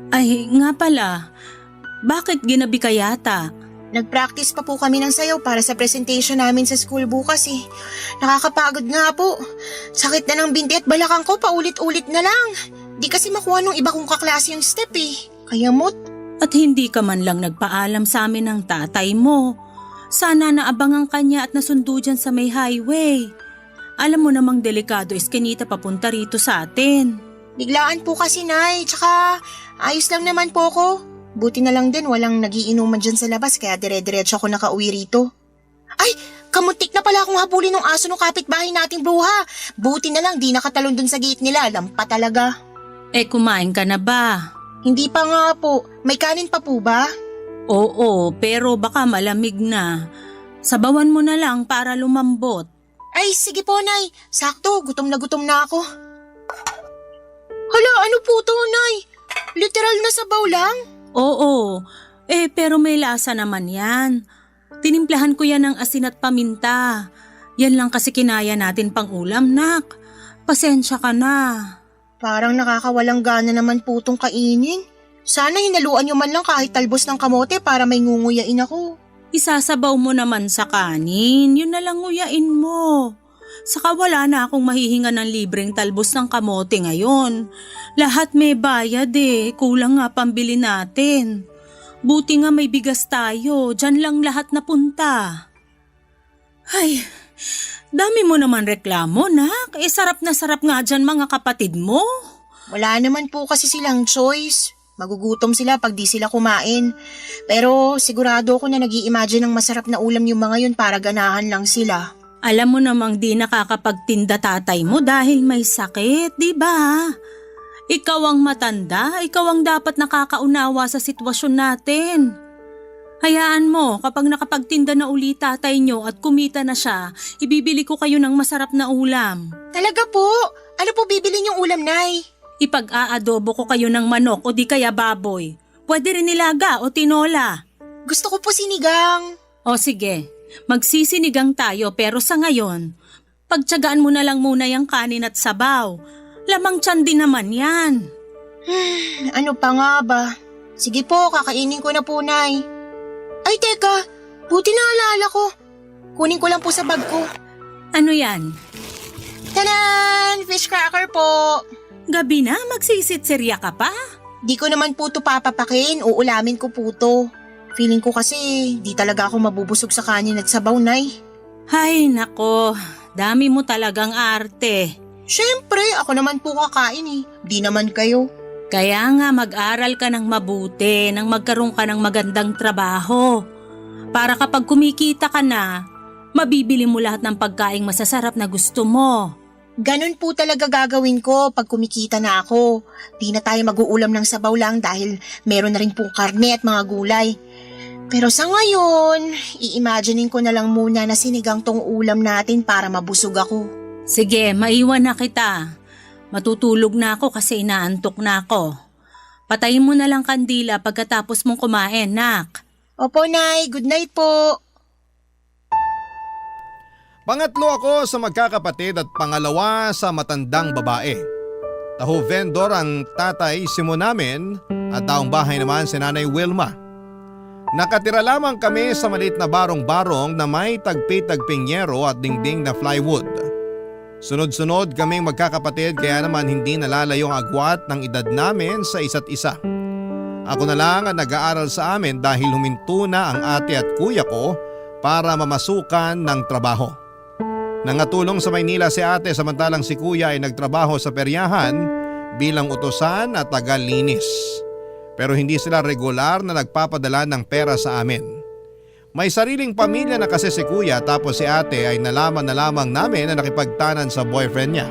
Ay, nga pala, bakit ginabi ka yata? Nag-practice pa po kami ng sayaw para sa presentation namin sa school bukas eh. Nakakapagod nga po. Sakit na ng binti at balakang ko paulit-ulit na lang. Di kasi makuha nung iba kong kaklase yung step eh. Kaya mo't. At hindi ka man lang nagpaalam sa amin ng tatay mo. Sana naabangan kanya at nasundo dyan sa may highway. Alam mo namang delikado iskinita papunta rito sa atin. Biglaan po kasi, Nay. Tsaka ayos lang naman po ako. Buti na lang din walang nagiinuman dyan sa labas kaya dire-diretso ako nakauwi rito. Ay, kamuntik na pala akong habulin ng aso ng kapitbahay nating bruha. Buti na lang di nakatalon dun sa gate nila. Lampa talaga. Eh, kumain ka na ba? Hindi pa nga po. May kanin pa po ba? Oo, pero baka malamig na. Sabawan mo na lang para lumambot. Ay, sige po, Nay. Sakto, gutom na ako. Hala, ano po to, Nay? Literal na sabaw lang? Oo, pero may lasa naman yan. Tinimplahan ko yan ng asin at paminta. Yan lang kasi kinaya natin pang ulam, nak. Pasensya ka na. Parang nakakawalang gana naman po tong kainin. Sana hinaluan nyo man lang kahit talbos ng kamote para may ngunguyain ako. Isasabaw mo naman sa kanin, yun na lang nguyain mo. Saka wala na akong mahihinga ng libreng talbos ng kamote ngayon. Lahat may bayad kulang nga pambili natin. Buti nga may bigas tayo, dyan lang lahat napunta. Ay, dami mo naman reklamo, nak. Sarap na sarap nga dyan mga kapatid mo. Wala naman po kasi silang choice. Magugutom sila pag di sila kumain. Pero sigurado ako na nag-i-imagine ng masarap na ulam yung mga yun para ganahan lang sila. Alam mo namang di nakakapagtinda tatay mo dahil may sakit, di ba? Ikaw ang matanda, ikaw ang dapat nakakaunawa sa sitwasyon natin. Hayaan mo, kapag nakapagtinda na uli tatay nyo at kumita na siya, ibibili ko kayo ng masarap na ulam. Talaga po? Ano po bibili niyong ulam, Nay? Ipag-aadobo ko kayo ng manok o di kaya baboy. Pwede rin nilaga o tinola. Gusto ko po sinigang. O sige, magsisinigang tayo pero sa ngayon, pagtiyagaan mo na lang muna yung kanin at sabaw. Lamang tiyan din naman yan. Ano pa nga ba? Sige po, kakainin ko na po, Nay. Ay, teka. Buti naalala ko. Kunin ko lang po sa bag ko. Ano yan? Tanan! Fish cracker po. Gabi na, magsisitsirya ka pa? Di ko naman po to papapakin. Uulamin ko po to. Feeling ko kasi di talaga ako mabubusog sa kanin at sabaw, Nay. Ay, nako. Dami mo talagang arte. Siyempre, ako naman po kakain Di naman kayo. Kaya nga mag-aral ka ng mabuti nang magkaroon ka ng magandang trabaho. Para kapag kumikita ka na, mabibili mo lahat ng pagkaing masasarap na gusto mo. Ganun po talaga gagawin ko pag kumikita na ako. Di na tayo mag-uulam ng sabaw lang dahil meron na rin pong karne at mga gulay. Pero sa ngayon, i-imaginein ko na lang muna na sinigang tong ulam natin para mabusog ako. Sige, maiwan na kita. Matutulog na ako kasi inaantok na ako. Patayin mo na lang kandila pagkatapos mong kumain, nak. Opo, Nay. Good night po. Pangatlo ako sa magkakapatid at pangalawa sa matandang babae. Taho vendor ang tatay Simo namin at taong bahay naman si Nanay Wilma. Nakatira lamang kami sa maliit na barong-barong na may tagpi-tagping yero at dingding na plywood. Sunod-sunod kaming magkakapatid kaya naman hindi nalalayo ang agwat ng edad namin sa isa't isa. Ako na lang ang nag-aaral sa amin dahil huminto na ang ate at kuya ko para mamasukan ng trabaho. Nangatulong sa Maynila si ate samantalang si kuya ay nagtrabaho sa peryahan bilang utusan at tagalinis. Pero hindi sila regular na nagpapadala ng pera sa amin. May sariling pamilya na kasi si kuya tapos si ate ay nalaman na lamang namin na nakipagtanan sa boyfriend niya.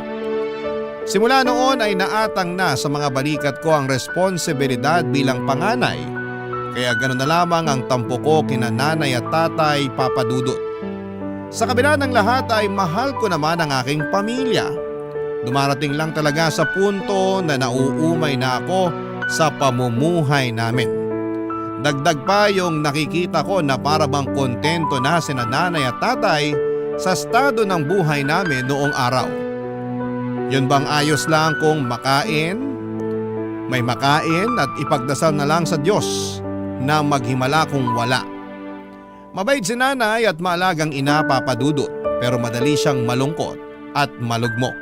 Simula noon ay naatang na sa mga balikat ko ang responsibilidad bilang panganay. Kaya ganoon na lamang ang tampo ko kina nanay at tatay papadudot. Sa kabila ng lahat ay mahal ko naman ang aking pamilya. Dumarating lang talaga sa punto na nauumay na ako sa pamumuhay namin. Dagdag pa yung nakikita ko na para bang kontento na sina nanay at tatay sa estado ng buhay namin noong araw. Yun bang ayos lang kung makain? May makain at ipagdasal na lang sa Diyos na maghimala kung wala. Mabait si nanay at maalagang ina papadudot pero madali siyang malungkot at malugmok.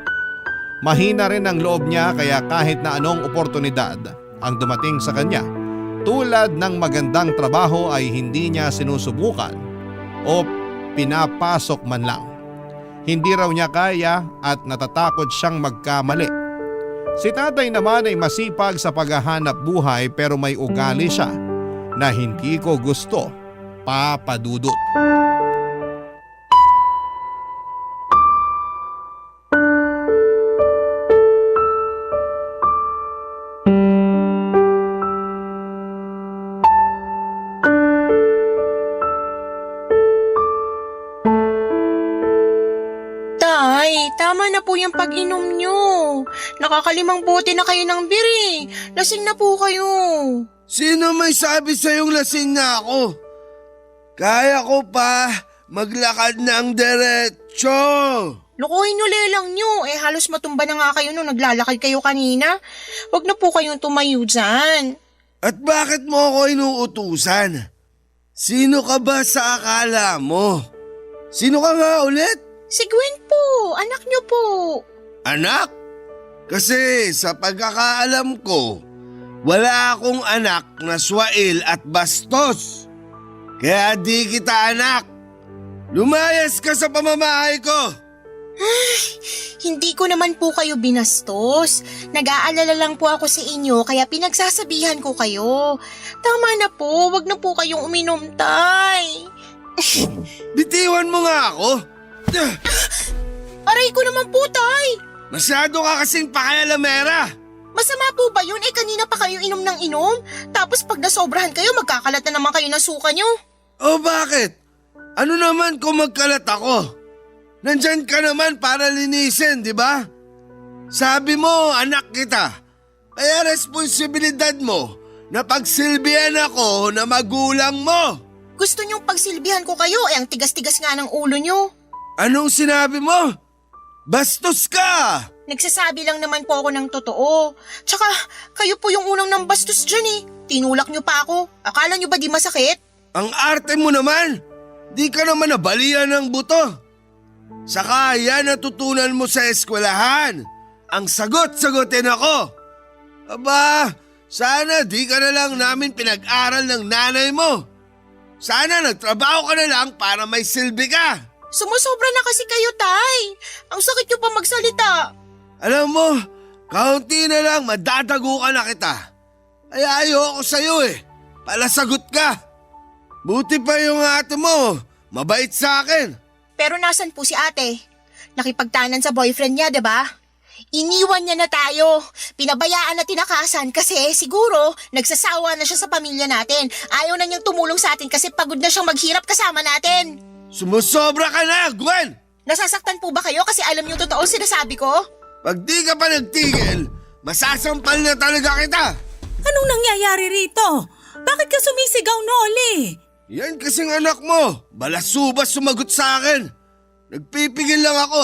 Mahina rin ang loob niya kaya kahit na anong oportunidad ang dumating sa kanya, tulad ng magandang trabaho ay hindi niya sinusubukan o pinapasok man lang. Hindi raw niya kaya at natatakot siyang magkamali. Si tatay naman ay masipag sa paghahanap buhay pero may ugali siya na hindi ko gusto, papadudot. Tama na po yung pag-inom nyo. Nakakalimang bote na kayo ng biri. Lasing na po kayo. Sino may sabi sa'yong lasing na ako? Kaya ko pa maglakad ng diretsyo. Lukuhin nyo lelang nyo. Halos matumba na nga kayo nung naglalakad kayo kanina. Huwag na po kayong tumayo dyan. At bakit mo ako inuutusan? Sino ka ba sa akala mo? Sino ka nga ulit? Si Gwen po, anak niyo po. Anak? Kasi sa pagkakaalam ko, wala akong anak na swail at bastos. Kaya di kita anak. Lumayas ka sa pamamahay ko. Hindi ko naman po kayo binastos. Nag-aalala lang po ako sa inyo kaya pinagsasabihan ko kayo. Tama na po, wag na po kayong uminom, Tay. Bitiwan mo nga ako. Aray ko naman po, Tay. Masyado ka kasing pakialamera. Masama po ba yun? Kanina pa kayo inom ng inom. Tapos pag nasobrahan kayo, magkakalat na naman kayo ng suka nyo. O bakit? Ano naman kung magkalat ako? Nandyan ka naman para linisin, di ba? Sabi mo, anak kita. Kaya responsibilidad mo na pagsilbihan ako na magulang mo. Gusto nyong pagsilbihan ko kayo, ang tigas-tigas nga ng ulo nyo. Anong sinabi mo? Bastos ka! Nagsasabi lang naman po ako ng totoo. Tsaka, kayo po yung unang nang bastos dyan eh. Tinulak nyo pa ako. Akala nyo ba di masakit? Ang arte mo naman! Di ka naman nabalian ng buto. Saka yan natutunan mo sa eskwelahan. Ang sagot-sagutin ako. Aba, sana di ka na lang namin pinag-aral ng nanay mo. Sana nagtrabaho ka na lang para may silbi ka. Sumusobra na kasi kayo, Tay. Ang sakit nyo pa magsalita. Alam mo, kaunti na lang madadago ka na kita. Ay ayoko sa'yo eh. Palasagot ka. Buti pa yung ate mo. Mabait sa akin. Pero nasan po si ate? Nakipagtanan sa boyfriend niya, 'di ba? Iniwan niya na tayo. Pinabayaan na tinakasan kasi siguro nagsasawa na siya sa pamilya natin. Ayaw na niyang tumulong sa atin kasi pagod na siyang maghirap kasama natin. Sumusobra ka na, Gwen! Nasasaktan po ba kayo kasi alam niyo totoo sinasabi ko? Pag di ka pa nagtigil, masasampal na talaga kita. Anong nangyayari rito? Bakit ka sumisigaw, Noli? Yan kasing anak mo. Balasubas sumagot sa akin. Nagpipigil lang ako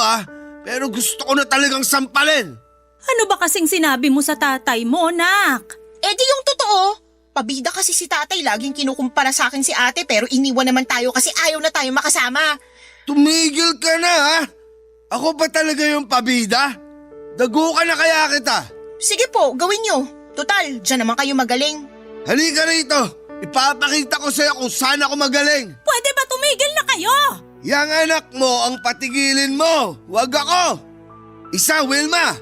pero gusto ko na talagang sampalin. Ano ba kasing sinabi mo sa tatay mo, nak? Di yung totoo. Pabida kasi si tatay, laging kinukumpara sa akin si ate pero iniwan naman tayo kasi ayaw na tayo makasama. Tumigil ka na Ako ba talaga yung pabida? Dago ka na kaya kita. Sige po, gawin nyo. Total, dyan naman kayo magaling. Halika rito. Ipapakita ko sa'yo kung saan ako magaling. Pwede ba tumigil na kayo? Yang anak mo ang patigilin mo. Huwag ako. Isa, Wilma.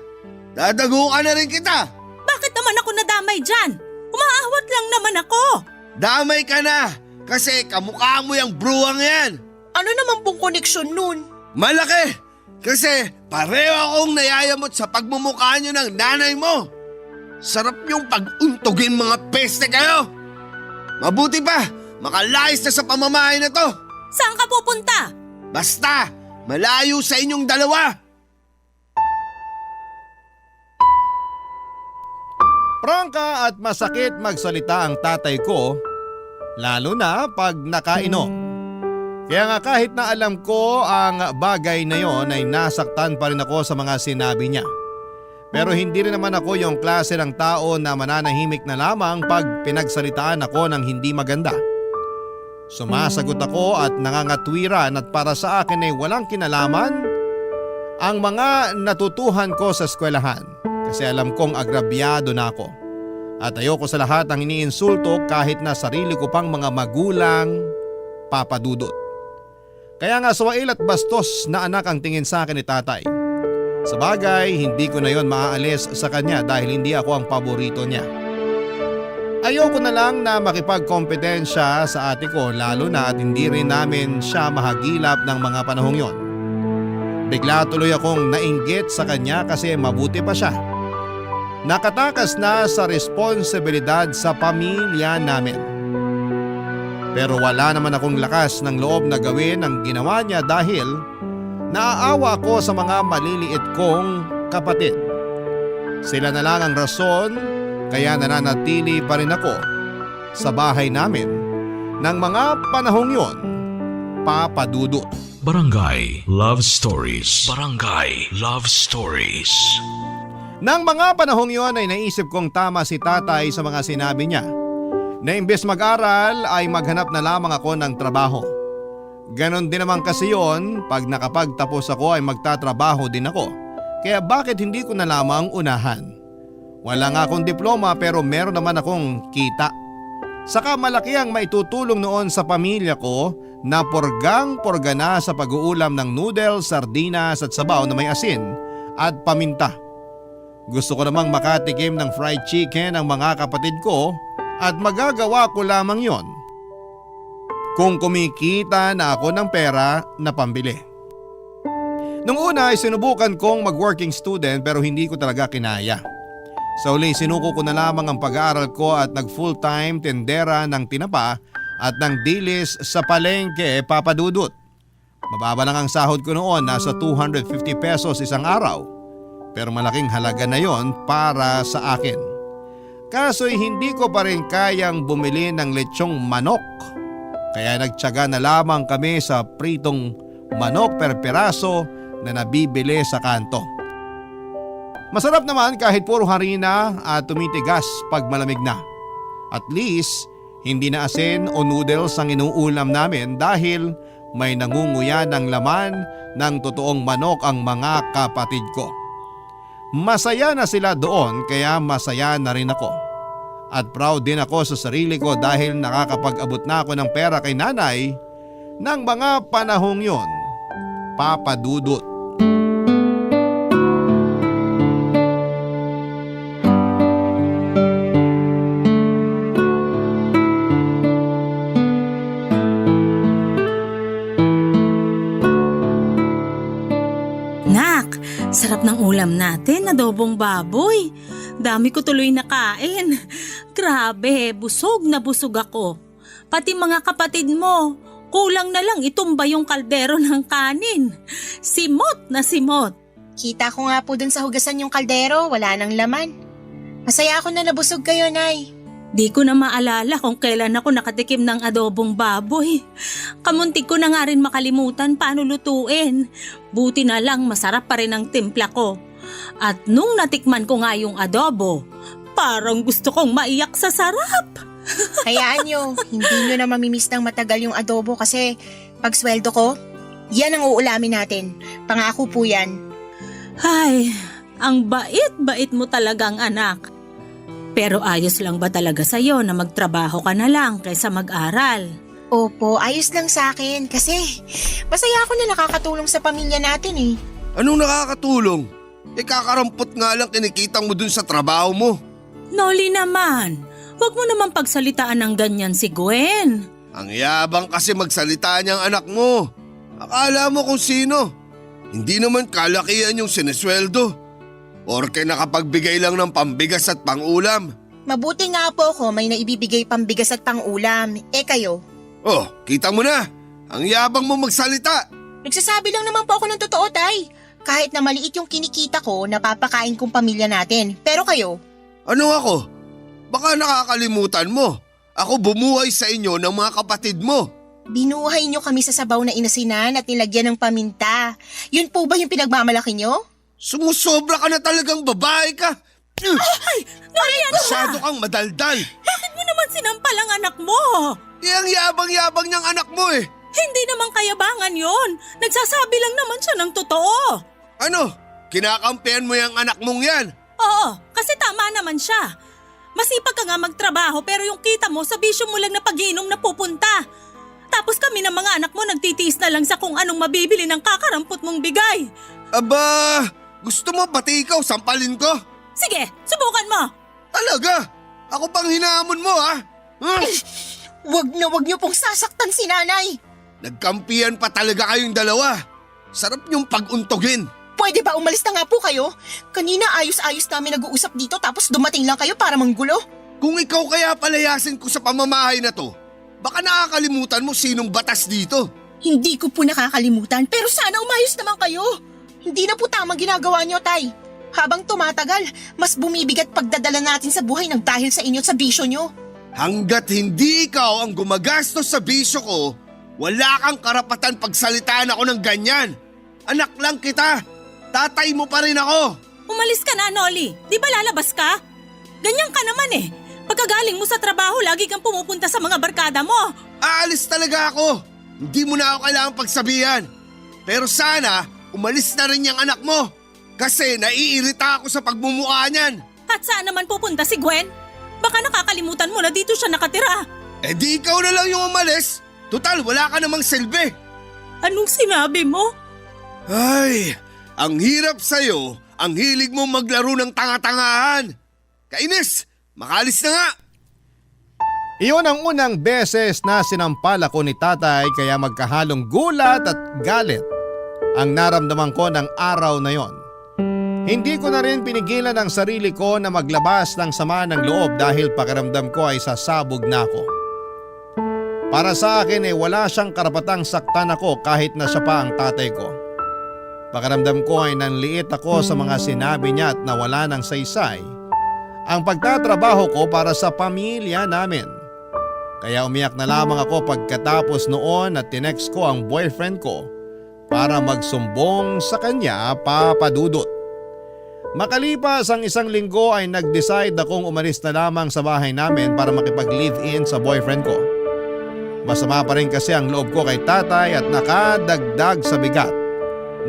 Dadago ka na rin kita. Bakit naman ako nadamay dyan? Umaawat lang naman ako. Damay ka na. Kasi kamukha mo yung bruwang yan. Ano naman pong koneksyon nun? Malaki. Kasi pareho akong nayayamot sa pagmumukha nyo ng nanay mo. Sarap yung pag-untugin mga peste kayo. Mabuti pa, makalayas na sa pamamahay na to. Saan ka pupunta? Basta, malayo sa inyong dalawa. Prangka at masakit magsalita ang tatay ko, lalo na pag nakainom. Kaya nga kahit na alam ko ang bagay na yon ay nasaktan pa rin ako sa mga sinabi niya. Pero hindi rin naman ako yung klase ng tao na mananahimik na lamang pag pinagsalitaan ako ng hindi maganda. Sumasagot ako at nangangatwiran at para sa akin ay walang kinalaman ang mga natutuhan ko sa eskwelahan. Kasi alam kong agrabyado na ako. At ayoko sa lahat ang iniinsulto kahit na sarili ko pang mga magulang papadudot. Kaya nga swail at bastos na anak ang tingin sa akin ni tatay. Sa bagay, hindi ko na yon maaalis sa kanya dahil hindi ako ang paborito niya. Ayoko na lang na makipagkompetensya sa ate ko lalo na at hindi rin namin siya mahagilap ng mga panahong yon. Bigla tuloy akong nainggit sa kanya kasi mabuti pa siya. Nakatakas na sa responsibilidad sa pamilya namin. Pero wala naman akong lakas ng loob na gawin ang ginawa niya dahil naaawa ko sa mga maliliit kong kapatid. Sila na lang ang rason kaya nananatili pa rin ako sa bahay namin ng mga panahong yon, papadudot. Barangay Love Stories. Barangay Love Stories. Nang mga panahong yon ay naisip kong tama si tatay sa mga sinabi niya. Na imbes mag-aral ay maghanap na lamang ako ng trabaho. Ganon din naman kasi yon, pag nakapagtapos ako ay magtatrabaho din ako. Kaya bakit hindi ko na lamang unahan? Wala nga akong diploma pero meron naman akong kita. Saka malaki ang maitutulong noon sa pamilya ko na porgang-porga na sa pag-uulam ng noodles, sardinas at sabaw na may asin at paminta. Gusto ko namang makatikim ng fried chicken ang mga kapatid ko at magagawa ko lamang yon kung kumikita na ako ng pera na pambili. Nung una ay sinubukan kong mag-working student pero hindi ko talaga kinaya. Sa uli sinuko ko na lamang ang pag-aaral ko at nag-full-time tendera ng tinapa at ng dilis sa palengke, Papa Dudut. Mababa lang ang sahod ko noon, nasa 250 pesos isang araw. Pero malaking halaga na yon para sa akin. Kaso'y hindi ko pa rin kayang bumili ng lechong manok. Kaya nagtiyaga na lamang kami sa pritong manok per peraso na nabibili sa kanto. Masarap naman kahit puro harina at tumitigas pag malamig na. At least, hindi na asin o noodles ang inuulam namin dahil may nangunguya ng laman ng totoong manok ang mga kapatid ko. Masaya na sila doon kaya masaya na rin ako. At proud din ako sa sarili ko dahil nakakapag-abot na ako ng pera kay nanay ng mga panahong yon, Papa Dudut. Nak, sarap ng ulam natin, adobong baboy. Dami ko tuloy nakain. Grabe, busog na busog ako. Pati mga kapatid mo, kulang na lang itumba yung kaldero ng kanin. Simot na simot. Kita ko nga po dun sa hugasan yung kaldero, wala nang laman. Masaya ako na nabusog kayo, Nay. Di ko na maalala kung kailan ako nakatikim ng adobong baboy. Kamuntik ko na nga rin makalimutan paano lutuin. Buti na lang masarap pa rin ang timpla ko. At nung natikman ko nga yung adobo, parang gusto kong maiyak sa sarap. Hayaan nyo, hindi nyo na mamimiss ng matagal yung adobo kasi pag sweldo ko, yan ang uulamin natin. Pangako po yan. Ay, ang bait-bait mo talagang anak. Pero ayos lang ba talaga sa'yo na magtrabaho ka na lang kaysa mag-aral? Opo, ayos lang sa akin kasi masaya ako na nakakatulong sa pamilya natin eh. Anong nakakatulong? Kakarampot nga lang kinikita mo dun sa trabaho mo. Noli naman, wag mo naman pagsalitaan ng ganyan si Gwen. Ang yabang kasi magsalita niyang anak mo. Akala mo kung sino. Hindi naman kalakihan yung sinesweldo. Porke nakapagbigay lang ng pambigas at pangulam. Mabuti nga po ako may naibibigay pambigas at pangulam. Kayo? Oh, kita mo na. Ang yabang mo magsalita. Nagsasabi lang naman po ako ng totoo, Tay. Kahit na maliit yung kinikita ko, napapakain kong pamilya natin. Pero kayo? Ano ako? Baka nakakalimutan mo. Ako bumuhay sa inyo ng mga kapatid mo. Binuhay nyo kami sa sabaw na inasinan at nilagyan ng paminta. Yun po ba yung pinagmamalaki nyo? Sumusobra ka na talagang babae ka. Ay, Noli, ano Masyado ba? kang madaldal. Bakit mo naman sinampal ang anak mo? Yang yabang-yabang niyang anak mo eh. Hindi naman kayabangan yon. Nagsasabi lang naman siya ng totoo. Ano? Kinakampihan mo yung anak mong yan? Oo, kasi tama naman siya. Masipag ka nga magtrabaho pero yung kita mo sa bisyo mo lang na pag-iinom na pupunta. Tapos kami ng mga anak mo nagtitiis na lang sa kung anong mabibili ng kakarampot mong bigay. Aba, gusto mo pati ikaw sampalin ko? Sige, subukan mo. Talaga? Ako pang hinahamon mo ha? Wag niyo pong sasaktan si nanay. Nagkampihan pa talaga kayong dalawa. Sarap niyong pag-untogin. Pwede ba umalis na nga po kayo? Kanina ayos-ayos namin nag-uusap dito tapos dumating lang kayo para manggulo. Kung ikaw kaya palayasin ko sa pamamahay na to, baka nakakalimutan mo sinong batas dito. Hindi ko po nakakalimutan pero sana umayos naman kayo. Hindi na po tamang ginagawa niyo, Tay. Habang tumatagal, mas bumibigat pagdadala natin sa buhay ng dahil sa inyo at sa bisyo niyo. Hanggat hindi ikaw ang gumagastos sa bisyo ko, wala kang karapatan pagsalitaan ako ng ganyan. Anak lang kita. Tatay mo pa rin ako. Umalis ka na, Noli. Di ba lalabas ka? Ganyan ka naman eh. Pagkagaling mo sa trabaho, lagi kang pumupunta sa mga barkada mo. Aalis talaga ako. hindi mo na ako kailangang pagsabihan. Pero sana, umalis na rin yung anak mo. Kasi naiirita ako sa pagmumukha niyan. At saan naman pupunta si Gwen? Baka nakakalimutan mo na dito siya nakatira. Eh di ikaw na lang yung umalis. Total, wala ka namang silbi. Anong sinabi mo? Ay, ang hirap sa'yo. Ang hilig mo maglaro ng tanga-tangahan. Kainis, makalis na nga. Iyon ang unang beses na sinampal ako ni tatay kaya magkahalong gulat at galit ang naramdaman ko ng araw na yon. Hindi ko na rin pinigilan ang sarili ko na maglabas ng sama ng loob dahil pakiramdam ko ay sasabog na ako. Para sa akin wala siyang karapatang saktan ako kahit na siya pa ang tatay ko. Pakiramdam ko ay nanliit ako sa mga sinabi niya at nawala ng saysay ang pagtatrabaho ko para sa pamilya namin. Kaya umiyak na lamang ako pagkatapos noon at tinext ko ang boyfriend ko para magsumbong sa kanya, Papa Dudut. Makalipas ang 1 linggo ay nag-decide akong umalis na lamang sa bahay namin para makipag-live-in sa boyfriend ko. Masama pa rin kasi ang loob ko kay tatay at nakadagdag sa bigat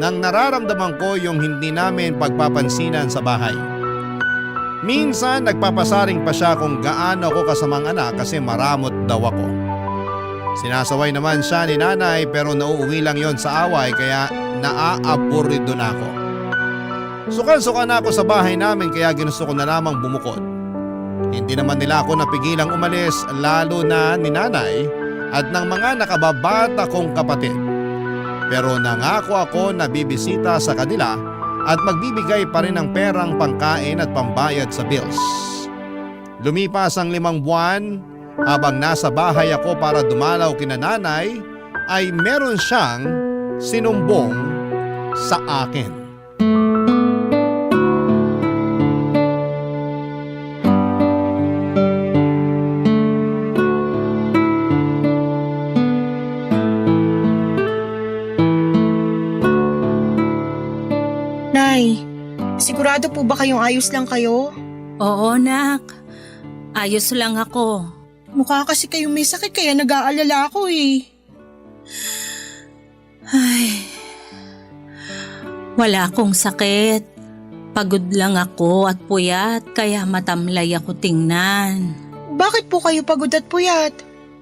nang nararamdaman ko yung hindi namin pagpapansinan sa bahay. Minsan nagpapasaring pa siya kung gaano ako kasamang anak kasi maramot daw ako. Sinasaway naman siya ni nanay pero nauuwi lang yon sa away kaya naaaburido na ako. Sukan-sukan na ako sa bahay namin kaya ginusto ko na lamang bumukod. Hindi naman nila ako napigilang umalis lalo na ni nanay at ng mga nakababata kong kapatid. Pero nangako ako na bibisita sa kanila at magbibigay pa rin ng perang pangkain at pambayad sa bills. Lumipas ang 5 buwan, habang nasa bahay ako para dumalaw kina nanay, ay meron siyang sinumbong sa akin. Nay, sigurado po ba kayong ayos lang kayo? Oo, nak. Ayos lang ako. Mukha kasi kayong may sakit kaya nag-aalala ako eh. Ay, wala akong sakit. Pagod lang ako at puyat kaya matamlay ako tingnan. Bakit po kayo pagod at puyat?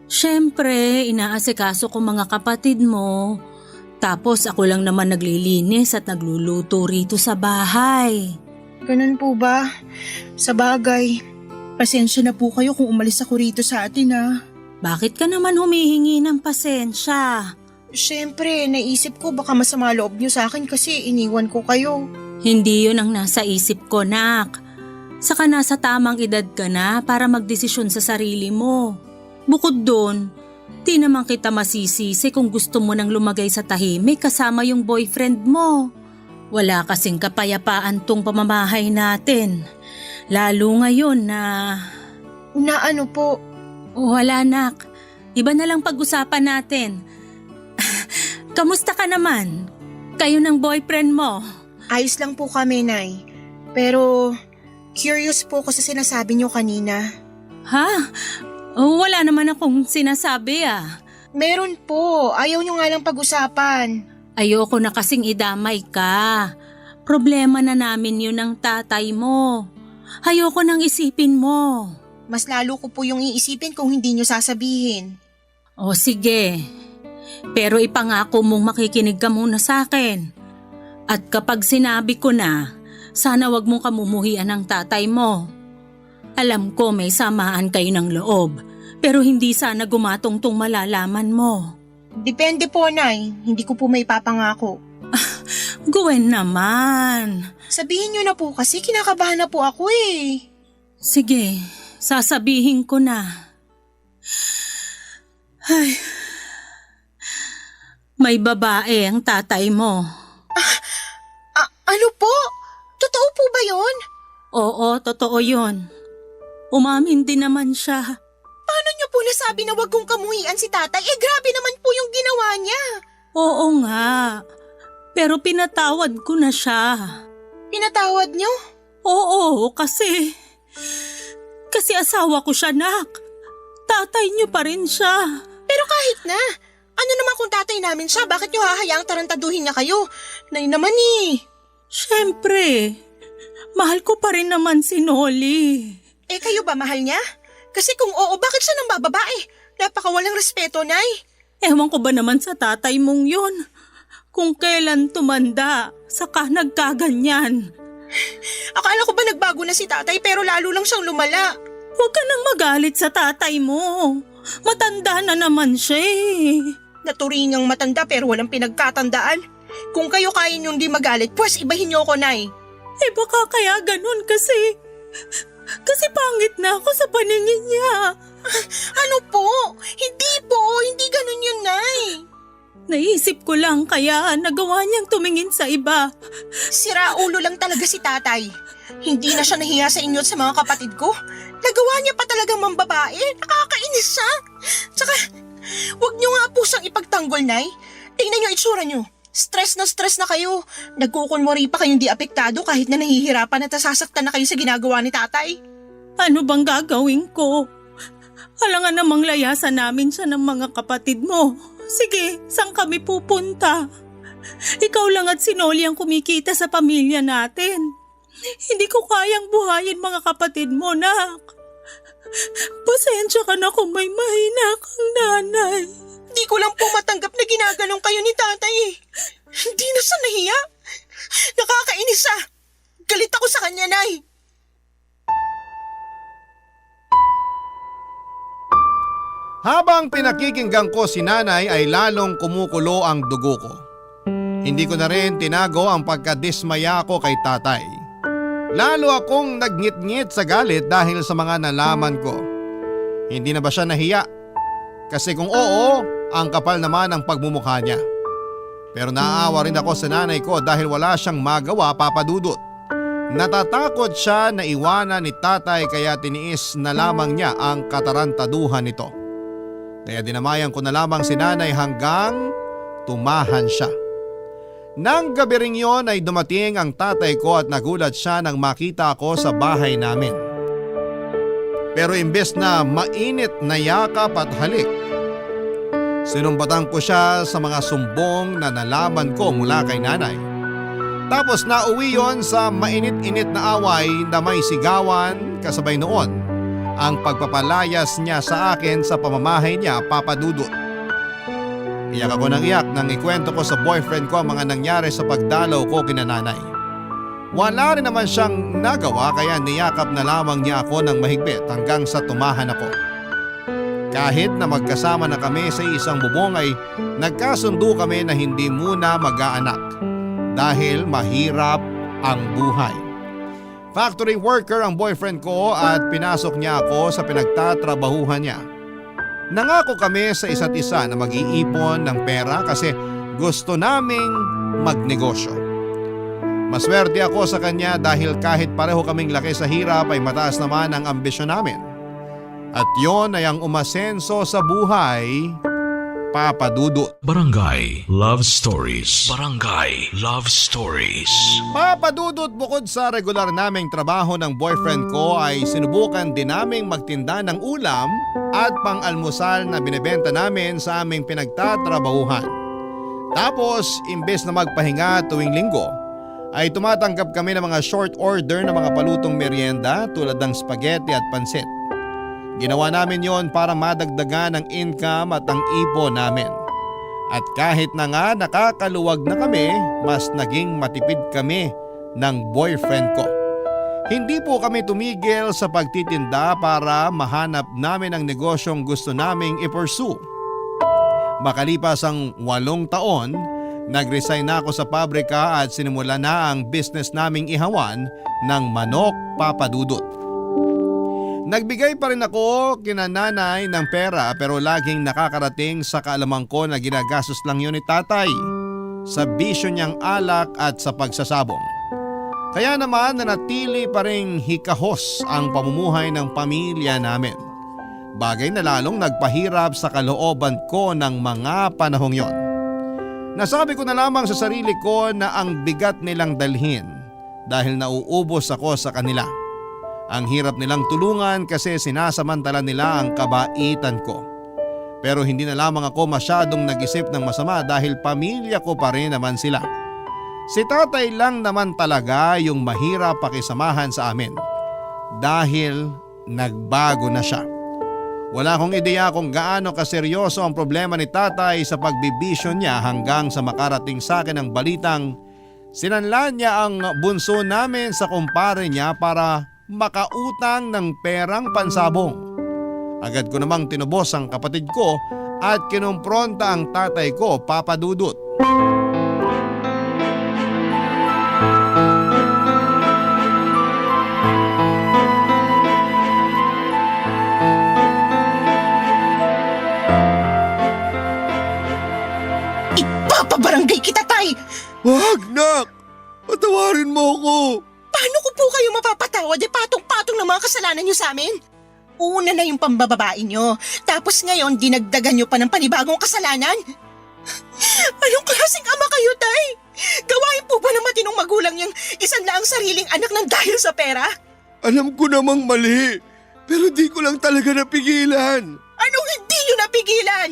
Siyempre, inaasikaso ko mga kapatid mo. Tapos ako lang naman naglilinis at nagluluto rito sa bahay. Ganun po ba? Sa bagay, pasensya na po kayo kung umalis ako rito sa atin ah. Bakit ka naman humihingi ng pasensya? Siyempre, naisip ko baka masama loob niyo sa akin kasi iniwan ko kayo. Hindi yun ang nasa isip ko, nak. Saka nasa tamang edad ka na para magdesisyon sa sarili mo. Bukod doon, di naman kita masisisi kung gusto mo nang lumagay sa tahimik kasama yung boyfriend mo. Wala kasing kapayapaan tong pamamahay natin. Lalo ngayon na... Na ano po? Wala, nak. Iba na lang pag-usapan natin. Kamusta ka naman? Kayo ng boyfriend mo? Ayos lang po kami, Nay. Pero, curious po ako sa sinasabi niyo kanina. Ha? Wala naman akong sinasabi ah. Meron po. Ayaw niyo nga lang pag-usapan. Ayoko na kasing idamay ka. Problema na namin yun ng tatay mo. Ayoko nang isipin mo. Mas lalo ko po yung iisipin kung hindi niyo sasabihin. O sige. Pero ipangako mong makikinig ka muna sa akin. At kapag sinabi ko na, sana wag mong kamumuhian ng tatay mo. Alam ko may samaan kayo ng loob, pero hindi sana gumatong-tong malalaman mo. Depende po, Nay. Hindi ko po may papangako. Gwen naman. Sabihin niyo na po kasi kinakabahan na po ako eh. Sige, sasabihin ko na. Ay, may babae ang tatay mo. Ano po? Totoo po ba yun? Oo, totoo yun. Umamin din naman siya. Paano niyo po nasabi na wag kong kamuhian si tatay? Eh grabe naman po yung ginawa niya. Oo nga, pero pinatawad ko na siya. Pinatawad niyo? Oo, kasi asawa ko siya, nak. Tatay niyo pa rin siya. Pero kahit na, Ano naman kung tatay namin siya, bakit niyo hahayaang tarantaduhin niya kayo? Nay naman eh. Siyempre, mahal ko pa rin naman si Noli. Eh kayo ba mahal niya? Kasi kung oo, bakit siya nang bababae? Napakawalang respeto, Nay. Ewan ko ba naman sa tatay mong yun? Kung kailan tumanda, saka nagkaganyan. Akala ko ba nagbago na si tatay pero lalo lang siyang lumala. Huwag ka nang magalit sa tatay mo. Matanda na naman siya eh. Naturingang matanda pero walang pinagkatandaan. Kung kayo kaya niyong di magalit, pues ibahin niyo ako, Nay. Eh baka kaya ganun kasi pangit na ako sa paningin niya. Ano po? Hindi ganun yun, Nay. Naisip ko lang kaya nagawa niyang tumingin sa iba. Sira ulo lang talaga si tatay. Hindi na siya nahiya sa inyo at sa mga kapatid ko. Nagawa niya pa talagang mambabae. Nakakainis siya. Tsaka, wag niyo nga po siyang ipagtanggol, Nay. Tingnan niyo itsura niyo. Stress na kayo. Nagkukunwari pa kayong di apektado kahit na nahihirapan at nasasaktan na kayo sa ginagawa ni tatay. Ano bang gagawin ko? Alangan namang layasan namin siya ng mga kapatid mo. Sige, saan kami pupunta? Ikaw lang at si Noli ang kumikita sa pamilya natin. Hindi ko kayang buhayin mga kapatid mo, nak. Pasensya ka na kung may mahina kang nanay. Di ko lang po matanggap na ginaganong kayo ni tatay eh. Hindi na siya nahiya. Nakakainis siya. Galit ako sa kanya, Nay. Habang pinakikinggan ko si nanay ay lalong kumukulo ang dugo ko. Hindi ko na rin tinago ang pagkadismaya ko kay tatay. Lalo akong nagngit-ngit sa galit dahil sa mga nalaman ko. Hindi na ba siya nahiya? Kasi kung oo, ang kapal naman ang pagmumukha niya. Pero naaawa rin ako sa nanay ko dahil wala siyang magawa, Papa Dudut. Natatakot siya na iwanan ni tatay kaya tiniis na lamang niya ang katarantaduhan nito. Kaya dinamayan ko na lamang si nanay hanggang tumahan siya. Nang gabi ring yon ay dumating ang tatay ko at nagulat siya nang makita ako sa bahay namin. Pero imbes na mainit na yakap at halik, sinumbatan ko siya sa mga sumbong na nalaman ko mula kay nanay. Tapos nauwi yon sa mainit-init na away na may sigawan kasabay noon ang pagpapalayas niya sa akin sa pamamahay niya, Papa Dudut. Iyak ako ng iyak nang ikwento ko sa boyfriend ko ang mga nangyari sa pagdalaw ko kina nanay. Wala rin naman siyang nagawa kaya niyakap na lamang niya ako ng mahigpit hanggang sa tumahan ako. Kahit na magkasama na kami sa isang bubong ay nagkasundo kami na hindi muna mag-aanak dahil mahirap ang buhay. Factory worker ang boyfriend ko at pinasok niya ako sa pinagtatrabahuhan niya. Nangako kami sa isa't isa na mag-iipon ng pera kasi gusto naming magnegosyo. Maswerte ako sa kanya dahil kahit pareho kaming laki sa hirap ay mataas naman ang ambisyon namin. At yon ay ang umasenso sa buhay, Papa Dudut. Barangay Love Stories. Barangay Love Stories. Papa Dudut, bukod sa regular naming trabaho ng boyfriend ko ay sinubukan din naming magtinda ng ulam at pang-almusal na binebenta namin sa aming pinagtatrabahuhan. Tapos, imbes na magpahinga tuwing linggo, ay tumatanggap kami ng mga short order na mga palutong merienda tulad ng spaghetti at pansit. Ginawa namin yon para madagdagan ang income at ang ipon namin. At kahit na nga nakakaluwag na kami, mas naging matipid kami ng boyfriend ko. Hindi po kami tumigil sa pagtitinda para mahanap namin ang negosyong gusto naming i-pursue. Makalipas ang 8 taon, nag-resign na ako sa pabrika at sinimula na ang business naming ihawan ng manok, Papa Dudut. Nagbigay pa rin ako kina nanay ng pera pero laging nakakarating sa kaalaman ko na ginagastos lang yun ni tatay sa bisyo niyang alak at sa pagsasabong. Kaya naman nanatili pa ring hikahos ang pamumuhay ng pamilya namin. Bagay na lalong nagpahirap sa kalooban ko ng mga panahong yon. Nasabi ko na lamang sa sarili ko na ang bigat nilang dalhin dahil nauubos ako sa kanila. Ang hirap nilang tulungan kasi sinasamantala nila ang kabaitan ko. Pero hindi na lamang ako masyadong nag-isip ng masama dahil pamilya ko pa rin naman sila. Si tatay lang naman talaga yung mahirap pakisamahan sa amin dahil nagbago na siya. Wala akong ideya kung gaano kaseryoso ang problema ni tatay sa pagbibisyo niya hanggang sa makarating sa akin ang balitang sinanlan niya ang bunso namin sa kumpare niya para makautang ng perang pansabong. Agad ko namang tinubos ang kapatid ko at kinumpronta ang tatay ko, Papa Dudut. Ipapabarangay kita, tay! Wag, nak! Patawarin mo ako! Paano ko po kayo mapapatawad patong-patong ng mga kasalanan niyo sa amin? Una na yung pambababae niyo, tapos ngayon dinagdagan niyo pa ng panibagong kasalanan? Anong klaseng ama kayo, tay? Gawain po ba ng matinong magulang yung isang laang sariling anak ng dahil sa pera? Alam ko namang mali, pero di ko lang talaga napigilan. Anong hindi niyo napigilan?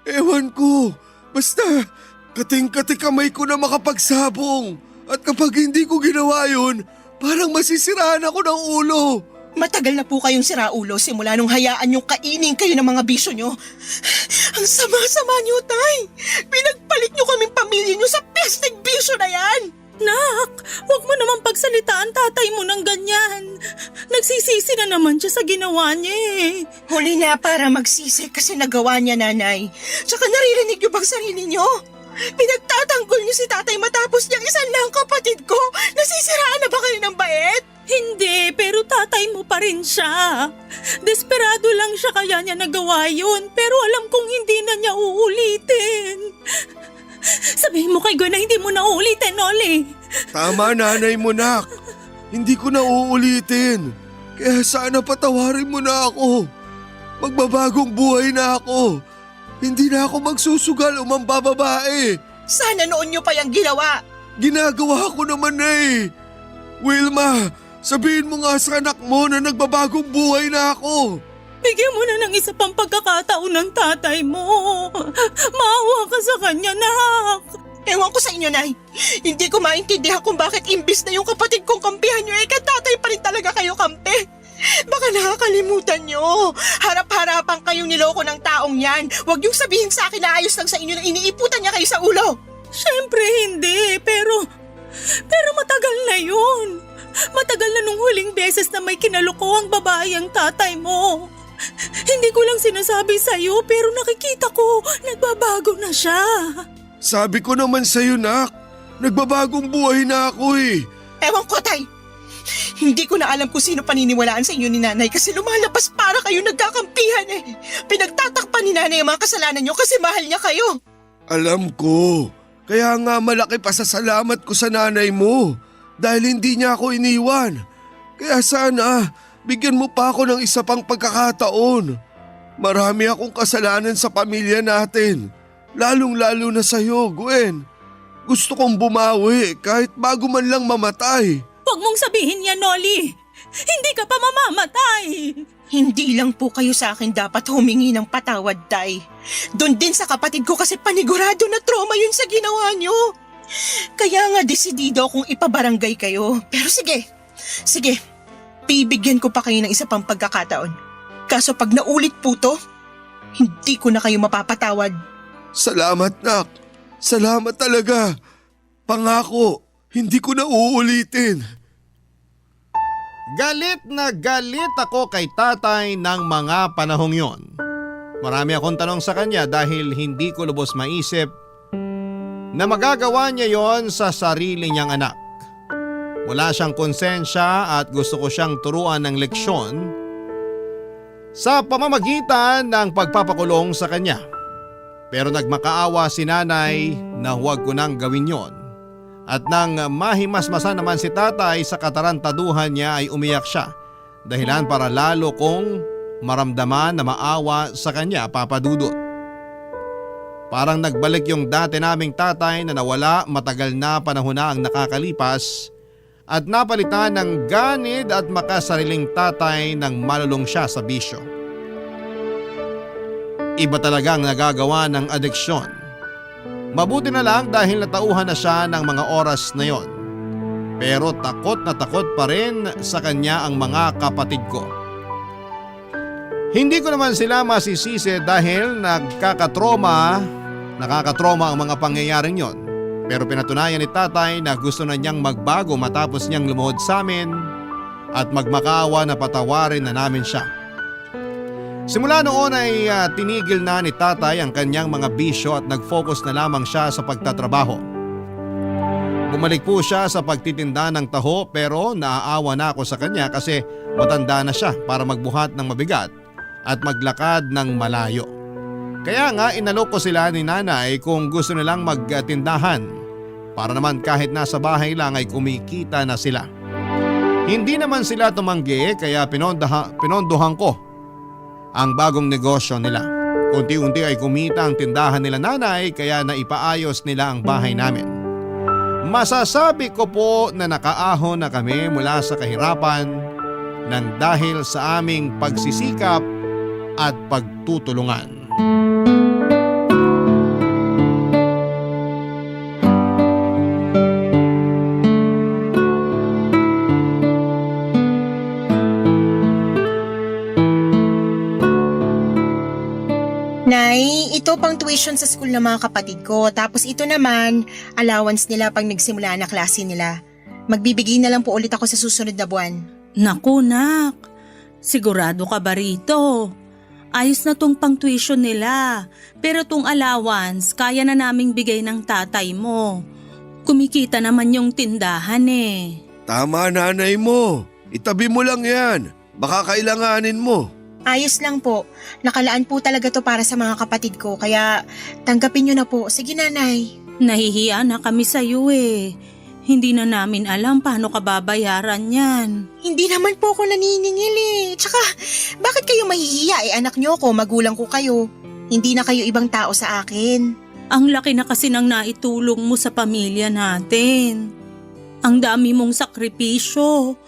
Ewan ko, basta kating-kati kamay ko na makapagsabong. At kapag hindi ko ginawa yun, parang masisiraan ako ng ulo. Matagal na po kayong siraulo simula nung hayaan yung kainin kayo ng mga bisyo nyo. Ang sama-sama nyo, tay! Pinagpalit nyo kaming pamilya nyo sa pesteng bisyo na yan! Nak, huwag mo naman pagsalitaan tatay mo ng ganyan. Nagsisisi na naman siya sa ginawa niya eh. Huli na para magsisi kasi nagawa niya, nanay. Tsaka naririnig nyo bang sarili nyo? Pinagtatanggol niyo si tatay matapos niyang isang lang kapatid ko. Nasisiraan na ba kayo ng bait? Hindi, pero tatay mo pa rin siya. Desperado lang siya kaya niya nagawa yun, pero alam kong hindi na niya uulitin. Sabihin mo kay Gwen na hindi mo na uulitin, Oli. Tama, nanay mo, nak. Hindi ko na uulitin. Kaya sana patawarin mo na ako. Magbabagong buhay na ako. Hindi na ako magsusugal o mambababae. Sana noon niyo pa yung ginawa. Ginagawa ko naman na eh. Wilma, sabihin mo nga sa anak mo na nagbabagong buhay na ako. Bigyan mo na ng isa pang pagkakataon ng tatay mo. Maawa ka sa kanya, nak. Ewan ko sa inyo, nay. Hindi ko maintindihan kung bakit imbis na yung kapatid kong kampihan nyo, tatay pa rin talaga kayo kampi. Baka nakakalimutan nyo. Harap-harapan kayong niloko ng taong yan. Huwag yung sabihin sa akin na ayos lang sa inyo na iniiputan niya kayo sa ulo. Siyempre hindi, pero matagal na yun. Matagal na nung huling beses na may kinaloko ang babae ang tatay mo. Hindi ko lang sinasabi sa'yo pero nakikita ko, nagbabago na siya. Sabi ko naman sa'yo, nak. Nagbabagong buhay na ako eh. Ewan ko, tay. Hindi ko na alam kung sino paniniwalaan sa inyo ni nanay kasi lumalabas para kayo nagkakampihan eh. Pinagtatakpan ni nanay ang mga kasalanan nyo kasi mahal niya kayo. Alam ko. Kaya nga malaki pasasalamat ko sa nanay mo dahil hindi niya ako iniwan. Kaya sana bigyan mo pa ako ng isa pang pagkakataon. Marami akong kasalanan sa pamilya natin. Lalong-lalo na sa'yo, Gwen. Gusto kong bumawi kahit bago man lang mamatay. Huwag mong sabihin yan, Noli. Hindi ka pa mamamatay. Hindi lang po kayo sa akin dapat humingi ng patawad, tay. Doon din sa kapatid ko kasi panigurado na trauma yun sa ginawa nyo. Kaya nga desidido akong ipabarangay kayo. Pero sige, bibigyan ko pa kayo ng isa pang pagkakataon. Kaso pag naulit po to, hindi ko na kayo mapapatawad. Salamat, nak. Salamat talaga. Pangako, hindi ko na uulitin. Galit na galit ako kay tatay ng mga panahong yon. Marami akong tanong sa kanya dahil hindi ko lubos maisip na magagawa niya yon sa sarili niyang anak. Wala siyang konsensya at gusto ko siyang turuan ng leksyon sa pamamagitan ng pagpapakulong sa kanya. Pero nagmakaawa si nanay na huwag ko nang gawin yon. At nang mahimasmasan naman si tatay sa katarantaduhan niya ay umiyak siya. Dahilan para lalo kong maramdaman na maawa sa kanya, Papa Dudut. Parang nagbalik yung dati naming tatay na nawala matagal na panahon na ang nakakalipas at napalitan ng ganid at makasariling tatay nang malulong siya sa bisyo. Iba talagang nagagawa ng adeksyon. Mabuti na lang dahil natauhan na siya ng mga oras na yon. Pero takot na takot pa rin sa kanya ang mga kapatid ko. Hindi ko naman sila masisisi dahil nakakatroma ang mga pangyayaring yon. Pero pinatunayan ni tatay na gusto na niyang magbago matapos niyang lumuhod sa amin at magmakaawa na patawarin na namin siya. Simula noon ay tinigil na ni tatay ang kanyang mga bisyo at nag-focus na lamang siya sa pagtatrabaho. Bumalik po siya sa pagtitinda ng taho pero naaawa na ako sa kanya kasi matanda na siya para magbuhat ng mabigat at maglakad ng malayo. Kaya nga inalok ko sila ni nanay kung gusto nilang magtindahan para naman kahit nasa bahay lang ay kumikita na sila. Hindi naman sila tumanggi kaya pinondohan ko ang bagong negosyo nila. Unti-unti ay kumita ang tindahan nila nanay kaya naipaayos nila ang bahay namin. Masasabi ko po na nakaahon na kami mula sa kahirapan nang dahil sa aming pagsisikap at pagtutulungan. Nay, ito pang tuition sa school ng mga kapatid ko. Tapos ito naman, allowance nila pag nagsimula na klase nila. Magbibigay na lang po ulit ako sa susunod na buwan. Naku, nak. Sigurado ka ba rito? Ayos na tong pang tuition nila. Pero tong allowance, kaya na naming bigay ng tatay mo. Kumikita naman yung tindahan eh. Tama, nanay mo. Itabi mo lang yan. Baka kailanganin mo. Ayos lang po. Nakalaan po talaga to para sa mga kapatid ko. Kaya tanggapin nyo na po. Sige, nanay. Nahihiya na kami sa'yo eh. Hindi na namin alam paano ka babayaran yan. Hindi naman po ako naniningil eh. Tsaka, bakit kayo mahihiya? Anak nyo ko, magulang ko kayo. Hindi na kayo ibang tao sa akin. Ang laki na kasi ng naitulong mo sa pamilya natin. Ang dami mong sakripisyo.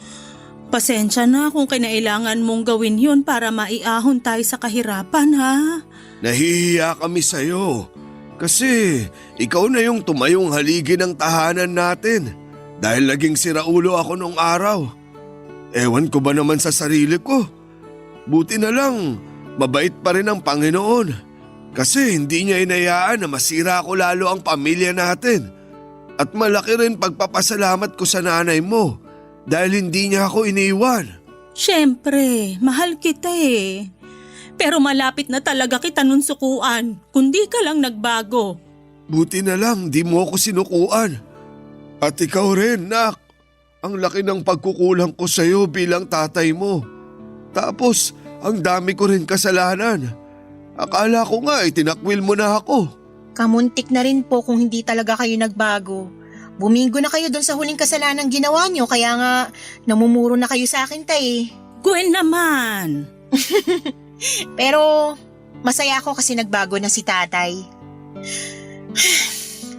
Pasensya na kung kinailangan mong gawin yun para maiahon tayo sa kahirapan, ha? Nahihiya kami sa'yo. Kasi ikaw na yung tumayong haligi ng tahanan natin. Dahil naging siraulo ako nung araw. Ewan ko ba naman sa sarili ko? Buti na lang, mabait pa rin ang Panginoon. Kasi hindi niya inayaan na masira ko lalo ang pamilya natin. At malaki rin pagpapasalamat ko sa nanay mo. Dahil hindi niya ako iniwan. Siyempre, mahal kita eh. Pero malapit na talaga kita nun sukuan, kundi ka lang nagbago. Buti na lang, di mo ako sinukuan. At ikaw rin, nak. Ang laki ng pagkukulang ko sa'yo bilang tatay mo. Tapos, ang dami ko rin kasalanan. Akala ko nga tinakwil mo na ako. Kamuntik na rin po kung hindi talaga kayo nagbago. Bumigo na kayo doon sa huling kasalanan ginawa nyo, kaya nga namumuro na kayo sa akin, tay. Gwen naman! Pero masaya ako kasi nagbago na si tatay.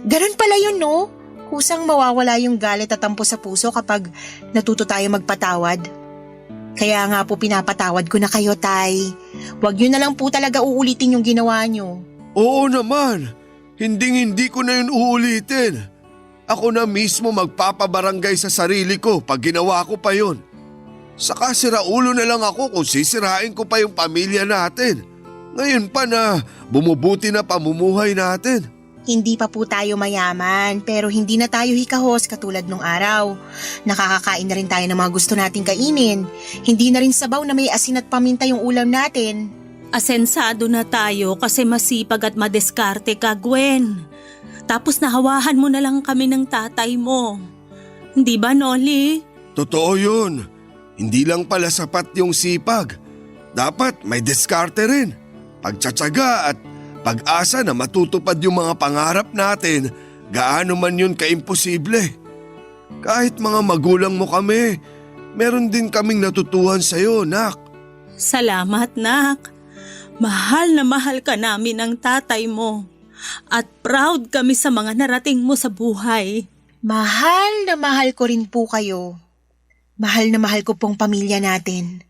Ganun pala yun, no? Kusang mawawala yung galit at tampo sa puso kapag natuto tayo magpatawad. Kaya nga po pinapatawad ko na kayo, tay. Huwag nyo na lang po talaga uulitin yung ginawa nyo. Oo naman, hindi ko na yun uulitin. Ako na mismo magpapabarangay sa sarili ko pag ginawa ko pa yun. Saka siraulo na lang ako kung sisirain ko pa yung pamilya natin. Ngayon pa na bumubuti na pamumuhay natin. Hindi pa po tayo mayaman, pero hindi na tayo hikahos katulad nung araw. Nakakakain na rin tayo ng mga gusto nating kainin. Hindi na rin sabaw na may asin at paminta yung ulam natin. Asensado na tayo kasi masipag at madeskarte ka, Gwen. Tapos nahawahan mo na lang kami ng tatay mo. Hindi ba, Noli? Totoo yun. Hindi lang pala sapat yung sipag. Dapat may diskarte rin. Pagtsatsaga at pag-asa na matutupad yung mga pangarap natin, gaano man yun kaimposible. Kahit mga magulang mo kami, meron din kaming natutuhan sa'yo, nak. Salamat, nak. Mahal na mahal ka namin ng tatay mo. At proud kami sa mga narating mo sa buhay. Mahal na mahal ko rin po kayo. Mahal na mahal ko pong pamilya natin.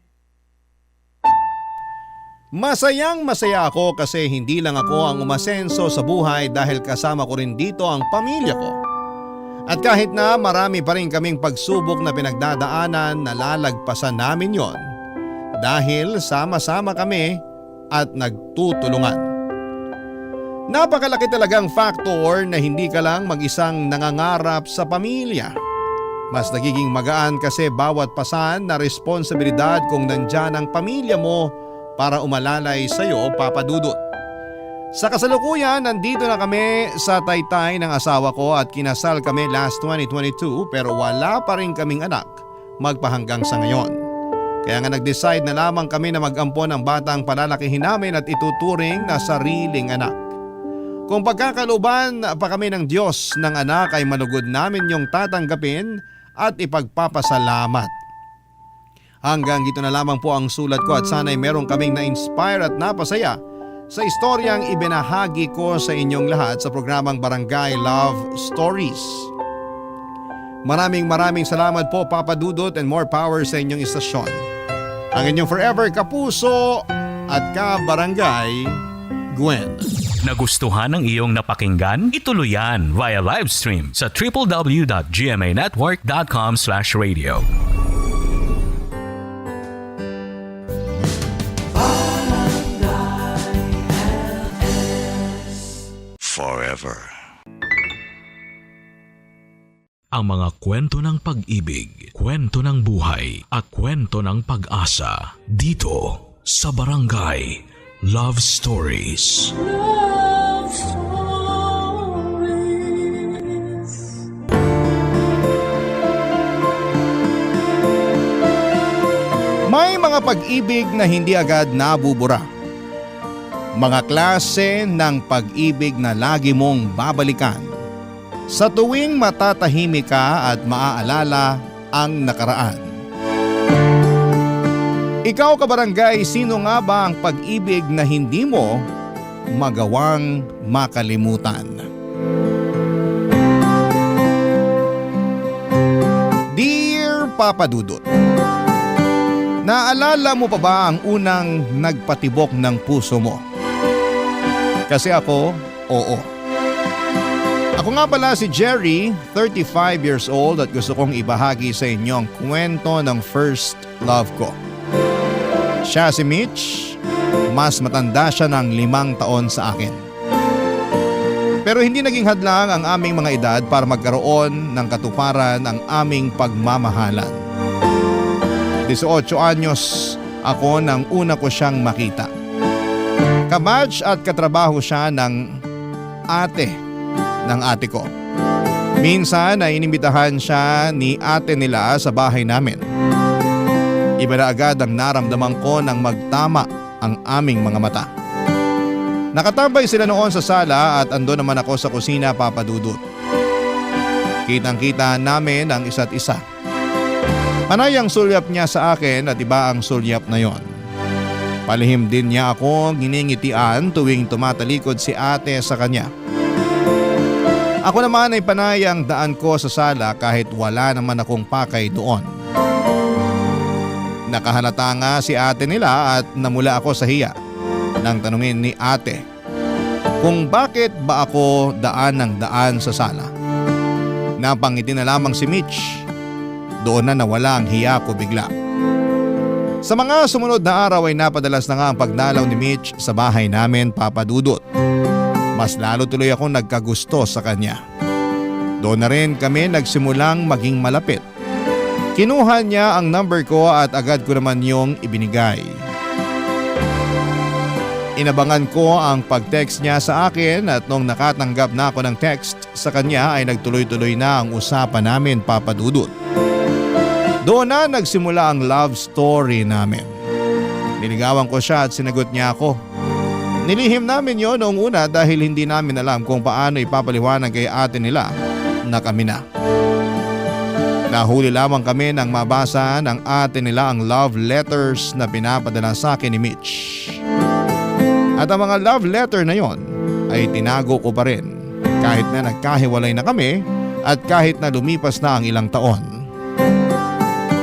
Masayang masaya ako kasi hindi lang ako ang umasenso sa buhay dahil kasama ko rin dito ang pamilya ko. At kahit na marami pa rin kaming pagsubok na pinagdadaanan, nalalagpasan namin yon dahil sama-sama kami at nagtutulungan. Napakalaki talagang factor na hindi ka lang mag-isang nangangarap sa pamilya. Mas nagiging magaan kasi bawat pasan na responsibilidad kung nandyan ang pamilya mo para umalalay sa iyo, Papa Dudut. Sa kasalukuyan, nandito na kami sa taytay ng asawa ko at kinasal kami last 2022 pero wala pa rin kaming anak magpahanggang sa ngayon. Kaya nga nag-decide na lamang kami na mag-ampon ng batang palalakihin namin at ituturing na sariling anak. Kung pagkakalooban pa kami ng Diyos ng anak ay malugod namin yung tatanggapin at ipagpapasalamat. Hanggang dito na lamang po ang sulat ko at sana'y meron kaming na-inspire at napasaya sa istoryang ibinahagi ko sa inyong lahat sa programang Barangay Love Stories. Maraming salamat po Papa Dudut and more power sa inyong istasyon. Ang inyong forever kapuso at ka-barangay, Gwen. Nagustuhan ng iyong napakinggan? Ituloy yan via live stream sa www.gmanetwork.com/radio. Forever. Ang mga kwento ng pag-ibig, kwento ng buhay at kwento ng pag-asa dito sa Barangay Love Stories. Love Stories. May mga pag-ibig na hindi agad nabubura. Mga klase ng pag-ibig na lagi mong babalikan sa tuwing matatahimik ka at maaalala ang nakaraan. Ikaw kabarangay, sino nga ba ang pag-ibig na hindi mo magawang makalimutan? Dear Papa Dudut, naalala mo pa ba ang unang nagpatibok ng puso mo? Kasi ako, oo. Ako nga pala si Jerry, 35 years old at gusto kong ibahagi sa inyo ang kwento ng first love ko. Siya si Mitch, mas matanda siya ng 5 taon sa akin. Pero hindi naging hadlang ang aming mga edad para magkaroon ng katuparan ang aming pagmamahalan. 18 anyos ako nang una ko siyang makita. Kabatch at katrabaho siya ng ate ko. Minsan ay inimbitahan siya ni ate nila sa bahay namin. Iba na agad ang naramdaman ko nang magtama ang aming mga mata. Nakatambay sila noon sa sala at ando naman ako sa kusina, Papa Dudut. Kitang-kita namin ang isa't isa. Panay ang sulyap niya sa akin at iba ang sulyap na yon. Palihim din niya ako giningitian tuwing tumatalikod si ate sa kanya. Ako naman ay panay ang daan ko sa sala kahit wala naman akong pakay doon. Nakahalata nga si ate nila at namula ako sa hiya nang tanungin ni ate kung bakit ba ako daan ng daan sa sala. Napangiti na lamang si Mitch. Doon na nawala ang hiya ko bigla. Sa mga sumunod na araw ay napadalas na nga ang pagdalaw ni Mitch sa bahay namin, Papa Dudut. Mas lalo tuloy akong nagkagusto sa kanya. Doon na rin kami nagsimulang maging malapit. Kinuha niya ang number ko at agad ko naman yung ibinigay. Inabangan ko ang pag-text niya sa akin at nung nakatanggap na ako ng text sa kanya ay nagtuloy-tuloy na ang usapan namin, Papa Dudut. Doon na nagsimula ang love story namin. Niligawan ko siya at sinagot niya ako. Nilihim namin yon noong una dahil hindi namin alam kung paano ipapaliwanag kay ate nila na kami na. Nahuli lamang kami nang mabasa ng ate nila ang love letters na pinapadala sa akin ni Mitch. At ang mga love letter na yon ay tinago ko pa rin kahit na nagkahiwalay na kami at kahit na lumipas na ang ilang taon.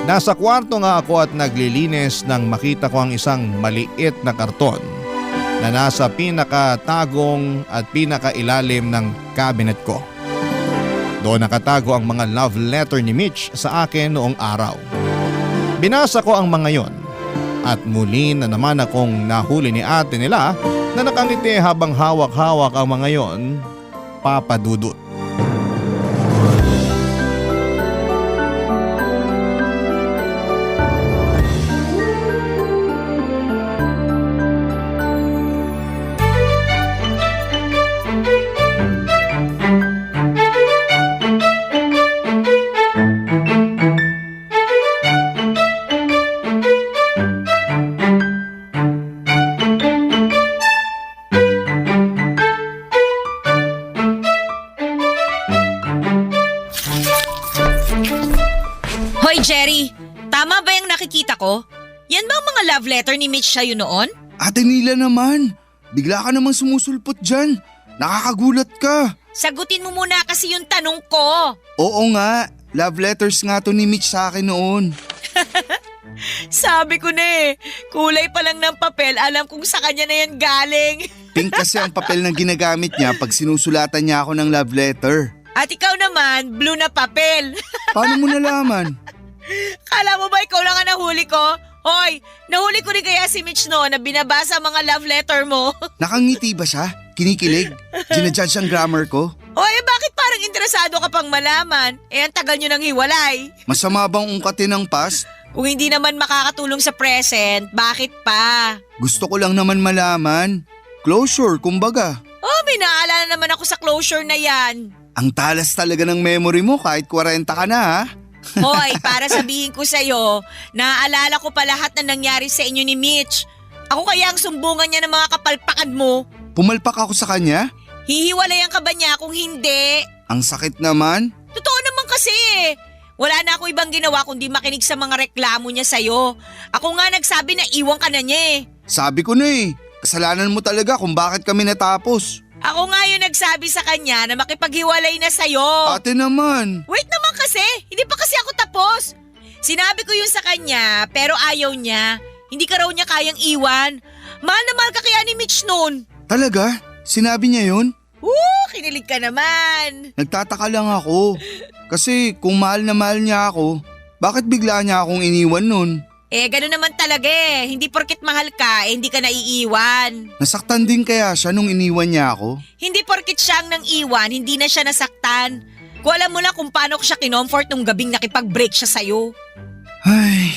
Nasa kwarto nga ako at naglilinis nang makita ko ang isang maliit na karton na nasa pinakatagong at pinakailalim ng cabinet ko. Doon nakatago ang mga love letter ni Mitch sa akin noong araw. Binasa ko ang mga yon at muli na naman akong nahuli ni ate nila na nakangiti habang hawak-hawak ang mga yon, Papa Dudut. Hoy Jerry, tama ba yung nakikita ko? Yan ba ang mga love letter ni Mitch sa'yo noon? Ate Nila naman, bigla ka namang sumusulpot dyan. Nakakagulat ka. Sagutin mo muna kasi yung tanong ko. Oo nga, love letters nga to ni Mitch sa akin noon. Sabi ko na kulay pa lang ng papel, alam kong sa kanya na yan galing. Pink kasi ang papel na ginagamit niya pag sinusulatan niya ako ng love letter. At ikaw naman, blue na papel. Paano mo nalaman? Kala mo ba ikaw lang ang nahuli ko? Hoy, nahuli ko rin kaya si Mitch noon na binabasa mga love letter mo. Nakangiti ba siya? Kinikilig? Ginajudge ang grammar ko? Hoy, bakit parang interesado ka pang malaman? Ang tagal nyo nang hiwalay. Masama bang ungkatin ng past? Kung hindi naman makakatulong sa present, bakit pa? Gusto ko lang naman malaman. Closure, kumbaga. Oh, may naalala naman ako sa closure na yan. Ang talas talaga ng memory mo kahit 40 ka na ha. Hoy, para sabihin ko sa'yo, naaalala ko pa lahat na nangyari sa inyo ni Mitch. Ako kaya ang sumbungan niya ng mga kapalpakan mo. Pumalpak ako sa kanya? Hihiwalayan ka ba niya kung hindi? Ang sakit naman. Totoo naman kasi Wala na ako ibang ginawa kundi makinig sa mga reklamo niya sa'yo. Ako nga nagsabi na iwan ka na niya Sabi ko na kasalanan mo talaga kung bakit kami natapos. Ako nga yung nagsabi sa kanya na makipaghiwalay na sa'yo. Ate naman. Wait naman kasi, hindi pa kasi ako tapos. Sinabi ko yun sa kanya pero ayaw niya. Hindi ka raw niya kayang iwan. Mahal na mahal ka kaya ni Mitch noon. Talaga? Sinabi niya yun? Kinilig ka naman. Nagtataka lang ako. Kasi kung mahal na mahal niya ako, bakit bigla niya akong iniwan nun? Ganun naman talaga Hindi porket mahal ka, hindi ka naiiwan. Nasaktan din kaya siya nung iniwan niya ako? Hindi porket siyang nang iwan, hindi na siya nasaktan. Kung alam mo na kung paano ko siya kinomfort nung gabing nakipag-break siya sa'yo. Ay,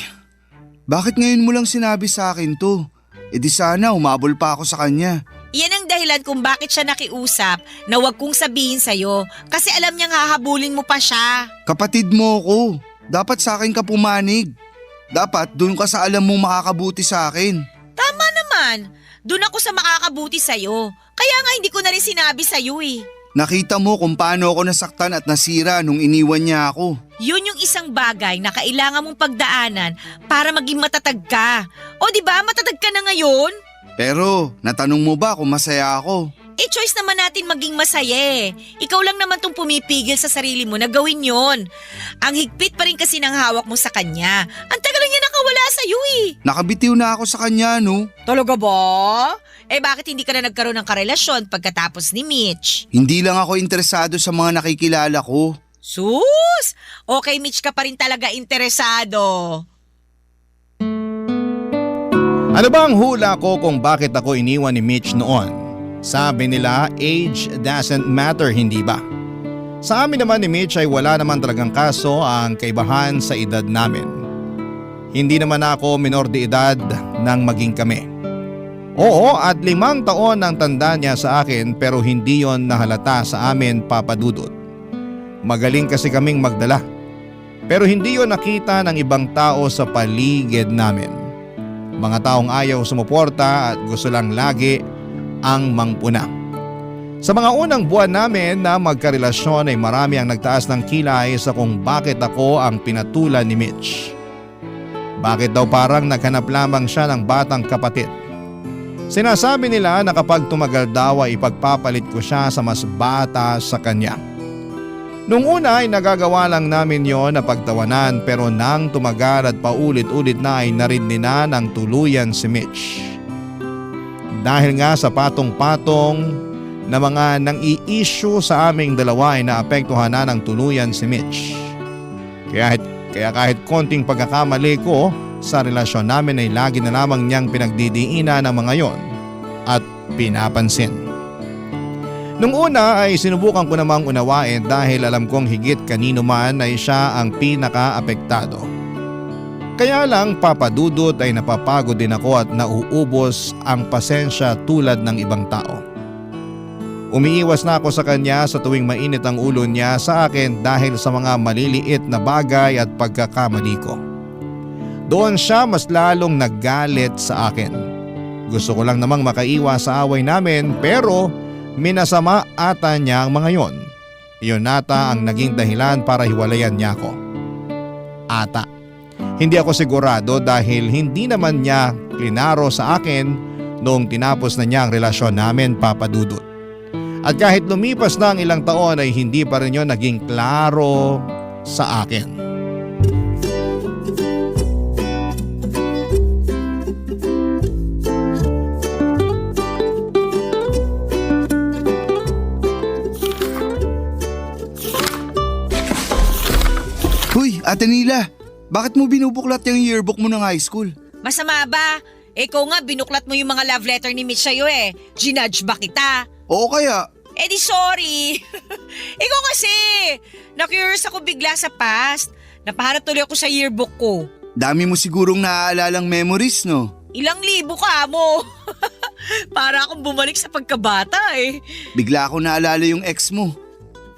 bakit ngayon mo lang sinabi sa akin to? Di sana umabol pa ako sa kanya. Iyan ang dahilan kung bakit siya nakiusap na wag kong sabihin sa'yo kasi alam niyang hahabulin mo pa siya. Kapatid mo ko. Dapat sa akin ka pumanig. Dapat doon ka sa alam mong makakabuti sa akin. Tama naman. Doon ako sa makakabuti sa'yo. Kaya nga hindi ko na rin sinabi sa'yo Nakita mo kung paano ako nasaktan at nasira nung iniwan niya ako. Yun yung isang bagay na kailangan mong pagdaanan para maging matatag ka. O di ba matatag ka na ngayon? Pero natanong mo ba kung masaya ako? Choice naman natin maging masaya Ikaw lang naman tong pumipigil sa sarili mo na gawin yon. Ang higpit pa rin kasi ng hawak mo sa kanya. Ang tagal niya nakawala sa'yo Nakabitiw na ako sa kanya no. Talaga ba? Bakit hindi ka na nagkaroon ng karelasyon pagkatapos ni Mitch? Hindi lang ako interesado sa mga nakikilala ko. Sus! Okay Mitch ka pa rin talaga interesado. Ano ba ang hula ko kung bakit ako iniwan ni Mitch noon? Sabi nila, age doesn't matter, hindi ba? Sa amin naman ni Mitch ay wala naman talagang kaso ang kaibahan sa edad namin. Hindi naman ako minor de edad nang maging kami. Oo, at 5 taon ang tanda niya sa akin pero hindi yon nahalata sa amin, Papa Dudut. Magaling kasi kaming magdala. Pero hindi yon nakita ng ibang tao sa paligid namin. Mga taong ayaw sumuporta at gusto lang lagi ang mangpuna. Sa mga unang buwan namin na magkarelasyon ay marami ang nagtaas ng kilay sa kung bakit ako ang pinatulan ni Mitch. Bakit daw parang naghanap lamang siya ng batang kapatid. Sinasabi nila na kapag tumagal daw ay ipagpapalit ko siya sa mas bata sa kanya. Nung una ay nagagawa lang namin yon na pagtawanan pero nang tumagal at paulit-ulit na ay narindi na ng tuluyan si Mitch. Dahil nga sa patong-patong na mga nang-i-issue sa aming dalawa ay naapektuhan na ng tuluyan si Mitch. Kaya kahit konting pagkakamali ko sa relasyon namin ay lagi na lamang niyang pinagdidiinan ng mga yon at pinapansin. Nung una ay sinubukan ko namang unawain dahil alam kong higit kanino man ay siya ang pinaka-apektado. Kaya lang papadudot ay napapagod din ako at nauubos ang pasensya tulad ng ibang tao. Umiiwas na ako sa kanya sa tuwing mainit ang ulo niya sa akin dahil sa mga maliliit na bagay at pagkakamali ko. Doon siya mas lalong naggalit sa akin. Gusto ko lang namang makaiwas sa away namin pero minasama ata niya ang mga yon. Iyon ata ang naging dahilan para hiwalayan niya ako. Ata. Hindi ako sigurado dahil hindi naman niya klinaro sa akin noong tinapos na niya ang relasyon namin, Papa Dudut. At kahit lumipas na ang ilang taon ay hindi pa rin yun naging klaro sa akin. Hoy, Ate Nila, bakit mo binubuklat yung yearbook mo ng high school? Masama ba? Ikaw nga, binuklat mo yung mga love letter ni Mitch sa'yo eh. Ginudge ba kita? Oo kaya, Eh di sorry. Ikaw kasi, na-curious ako bigla sa past. Napaharap tuloy ako sa yearbook ko. dami mo sigurong naaalalang memories, no? Ilang libo ka mo. Para akong bumalik sa pagkabata eh. Bigla ako naalala yung ex mo.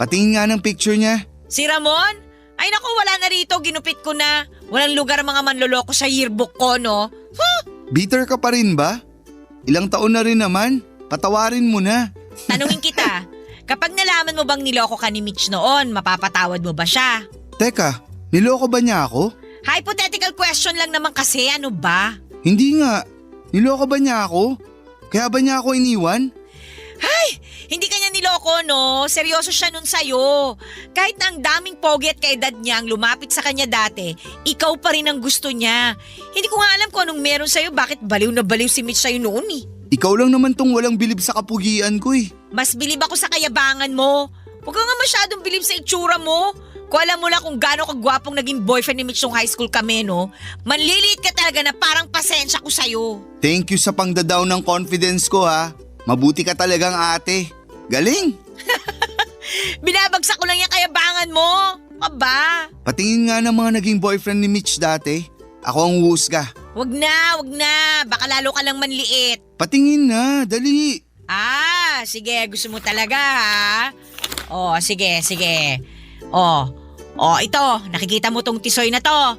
Patingin nga ng picture niya. Si Ramon? Ay naku, wala na rito, ginupit ko na. Walang lugar mga manloloko sa yearbook ko, no? Bitter ka pa rin ba? Ilang taon na rin naman. Patawarin mo na. Tanungin kita, kapag nalaman mo bang niloko ka ni Mitch noon, mapapatawad mo ba siya? Teka, niloko ba niya ako? Hypothetical question lang naman kasi, ano ba? Hindi nga. Niloko ba niya ako? Kaya ba niya ako iniwan? Ay, hindi kanya niloko, no? Seryoso siya nun sa'yo. Kahit na ang daming pogi at kaedad niya ang lumapit sa kanya dati, ikaw pa rin ang gusto niya. Hindi ko nga alam kung anong meron sa'yo, bakit baliw na baliw si Mitch sa'yo noon eh. Ikaw lang naman tong walang bilib sa kapugian ko eh. Mas bilib ako sa kayabangan mo. Huwag ka nga masyadong bilib sa itsura mo. Kung alam mo lang kung gaano kagwapong naging boyfriend ni Mitch nung high school kami, no? Manliliit ka talaga na parang pasensya ko sa'yo. Thank you sa pangdadaw ng confidence ko ha. Mabuti ka talagang ate. Galing! Binabagsak ko lang yung kayabangan mo. Aba. Patingin nga ng mga naging boyfriend ni Mitch dati. Ako ang huhusga. Wag na. Baka lalo ka lang manliit. Patingin na, dali. Ah, sige. Gusto mo talaga, ha? Oh, sige. Oh, ito. Nakikita mo tong tisoy na to.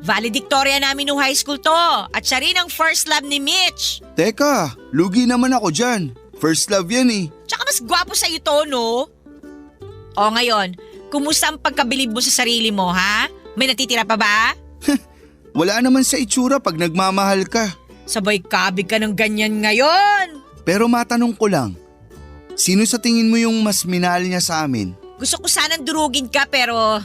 Valedictoria namin nung high school to. At siya rin ang first love ni Mitch. Teka, lugi naman ako dyan. First love yan eh. Tsaka mas gwapo sa'yo to, no? O ngayon, kumusta ang pagkabilib mo sa sarili mo, ha? May natitira pa ba? Wala naman sa itsura pag nagmamahal ka. Sabay kabig ka ng ganyan ngayon. Pero matanong ko lang, sino sa tingin mo yung mas minahal niya sa amin? Gusto ko sanang durugin ka pero...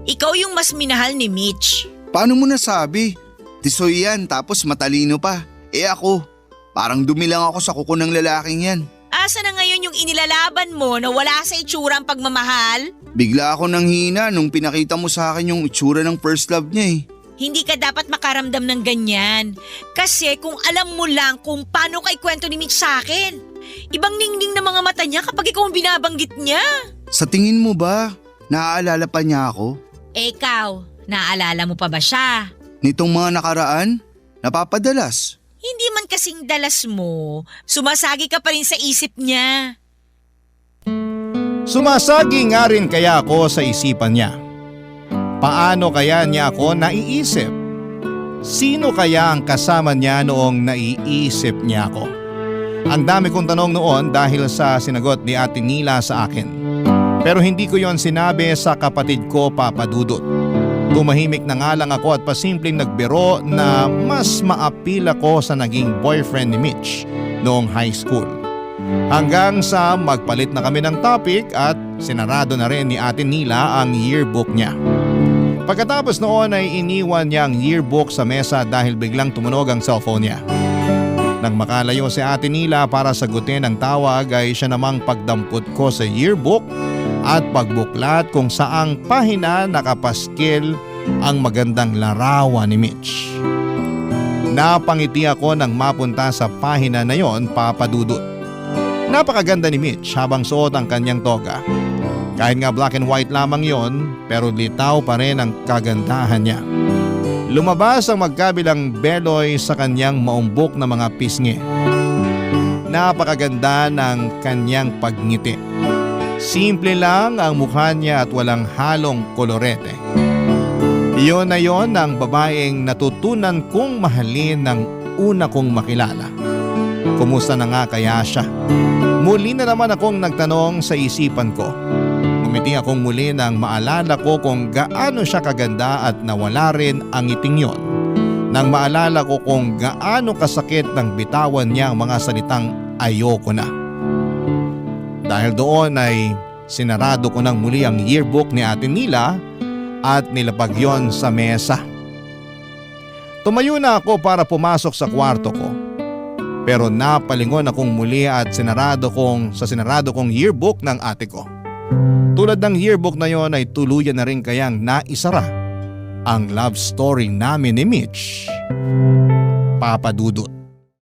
Ikaw yung mas minahal ni Mitch. Paano mo nasabi? Tisoy yan tapos matalino pa. Eh ako, parang dumi lang ako sa kuko ng lalaking yan. Asa na ngayon yung inilalaban mo na wala sa itsura ang pagmamahal? Bigla ako nang hina nung pinakita mo sa akin yung itsura ng first love niya eh. Hindi ka dapat makaramdam ng ganyan. Kasi kung alam mo lang kung paano kay kwento ni Mitch sa akin. Ibang ningning na mga mata niya kapag ikaw ang binabanggit niya. Sa tingin mo ba, naaalala pa niya ako? Ikaw, naaalala mo pa ba siya? Nitong mga nakaraan, napapadalas. Hindi man kasing dalas mo, sumasagi ka pa rin sa isip niya. Sumasagi nga rin kaya ako sa isipan niya. Paano kaya niya ako naiisip? Sino kaya ang kasama niya noong naiisip niya ako? Ang dami kong tanong noon dahil sa sinagot ni Ate Nila sa akin. Pero hindi ko yon sinabi sa kapatid ko, Papa Dudut. Tumahimik na nga lang ako at pasimpleng nagbiro na mas maapil ako sa naging boyfriend ni Mitch noong high school. Hanggang sa magpalit na kami ng topic at sinarado na rin ni Ate Nila ang yearbook niya. Pagkatapos noon ay iniwan niya ang yearbook sa mesa dahil biglang tumunog ang cellphone niya. Nang makalayo si Ate Nila para sagutin ang tawag ay siya namang pagdampot ko sa yearbook at pagbuklat kung saang pahina nakapaskil ang magandang larawan ni Mitch. Napangiti ako nang mapunta sa pahina na yon, Papa Dudut. Napakaganda ni Mitch habang suot ang kanyang toga. Kahit nga black and white lamang yon, pero litaw pa rin ang kagandahan niya. Lumabas ang magkabilang beloy sa kanyang maumbok na mga pisngi. Napakaganda ng kanyang pagngiti. Simple lang ang mukha niya at walang halong kolorete. Iyon na yon ang babaeng natutunan kong mahalin ng una kong makilala. Kumusta na nga kaya siya? Muli na naman akong nagtanong sa isipan ko. Ngumiti akong muli nang maalala ko kung gaano siya kaganda at nawala rin ang ngiting yon. Nang maalala ko kung gaano kasakit nang bitawan niya ang mga salitang ayoko na. Dahil doon ay sinarado ko nang muli ang yearbook ni Ate Nila at nilapag yon sa mesa. Tumayo na ako para pumasok sa kwarto ko. Pero napalingon akong muli at sinarado kong yearbook ng ate ko. Tulad ng yearbook na yon ay tuluyan na rin kayang naisara ang love story namin ni Mitch. Papa Dudut.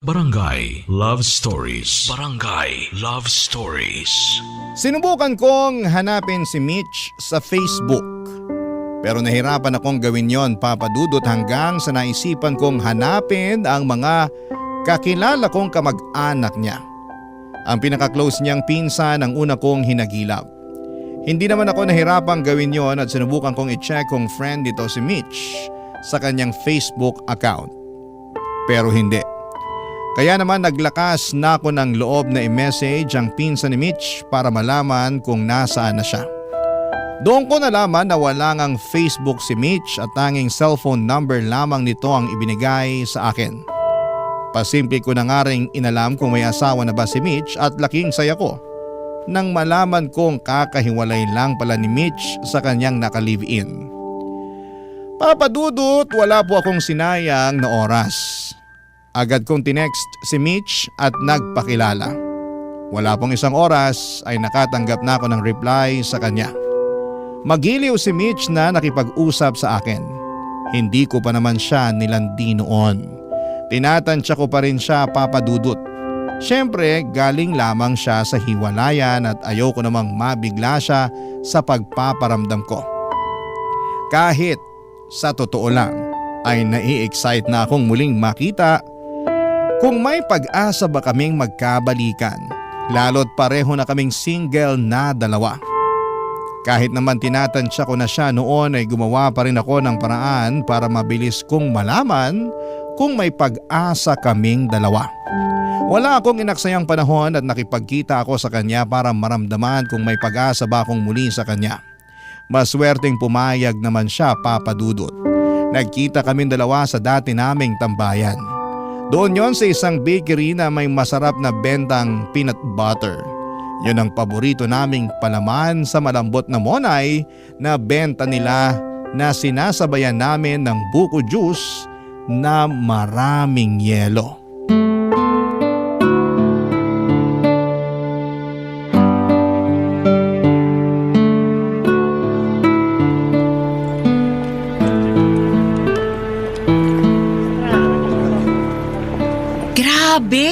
Barangay Love Stories. Barangay Love Stories. Sinubukan kong hanapin si Mitch sa Facebook. Pero nahirapan akong gawin yon, Papa Dudut, hanggang sa naisipan kong hanapin ang mga kakilala kong kamag-anak niya. Ang pinaka-close niyang pinsan ang una kong hinagilap. Hindi naman ako nahirapang gawin yon at sinubukan kong i-check kung friend dito si Mitch sa kanyang Facebook account. Pero hindi. Kaya naman naglakas na ako ng loob na i-message ang pinsan ni Mitch para malaman kung nasaan na siya. Doon ko nalaman na wala ngang Facebook si Mitch at tanging cellphone number lamang nito ang ibinigay sa akin. Pasimple ko na nga ring inalam kung may asawa na ba si Mitch at laking saya ko nang malaman kong kakahiwalay lang pala ni Mitch sa kanyang naka-live-in. Papa Dudut, wala po akong sinayang na oras. Agad kong tinext si Mitch at nagpakilala. Wala pong isang oras ay nakatanggap na ako ng reply sa kanya. Magiliw si Mitch na nakipag-usap sa akin. Hindi ko pa naman siya nilandi noon. Tinatansya ko pa rin siya, Papa Dudut. Siyempre, galing lamang siya sa hiwalayan at ayoko namang mabigla siya sa pagpaparamdam ko. Kahit sa totoo lang ay nai-excite na akong muling makita kung may pag-asa ba kaming magkabalikan, lalo't pareho na kaming single na dalawa. Kahit naman tinatansya ko na siya noon ay gumawa pa rin ako ng paraan para mabilis kong malaman kung may pag-asa kaming dalawa. Wala akong inaksayang panahon at nakipagkita ako sa kanya para maramdaman kung may pag-asa ba akong muli sa kanya. Maswerteng pumayag naman siya, Papa Dudut. Nagkita kaming dalawa sa dati naming tambayan. Doon yon sa isang bakery na may masarap na bentang peanut butter. Yun ang paborito naming palaman sa malambot na monay na benta nila na sinasabayan namin ng buko juice na maraming yelo. Grabe!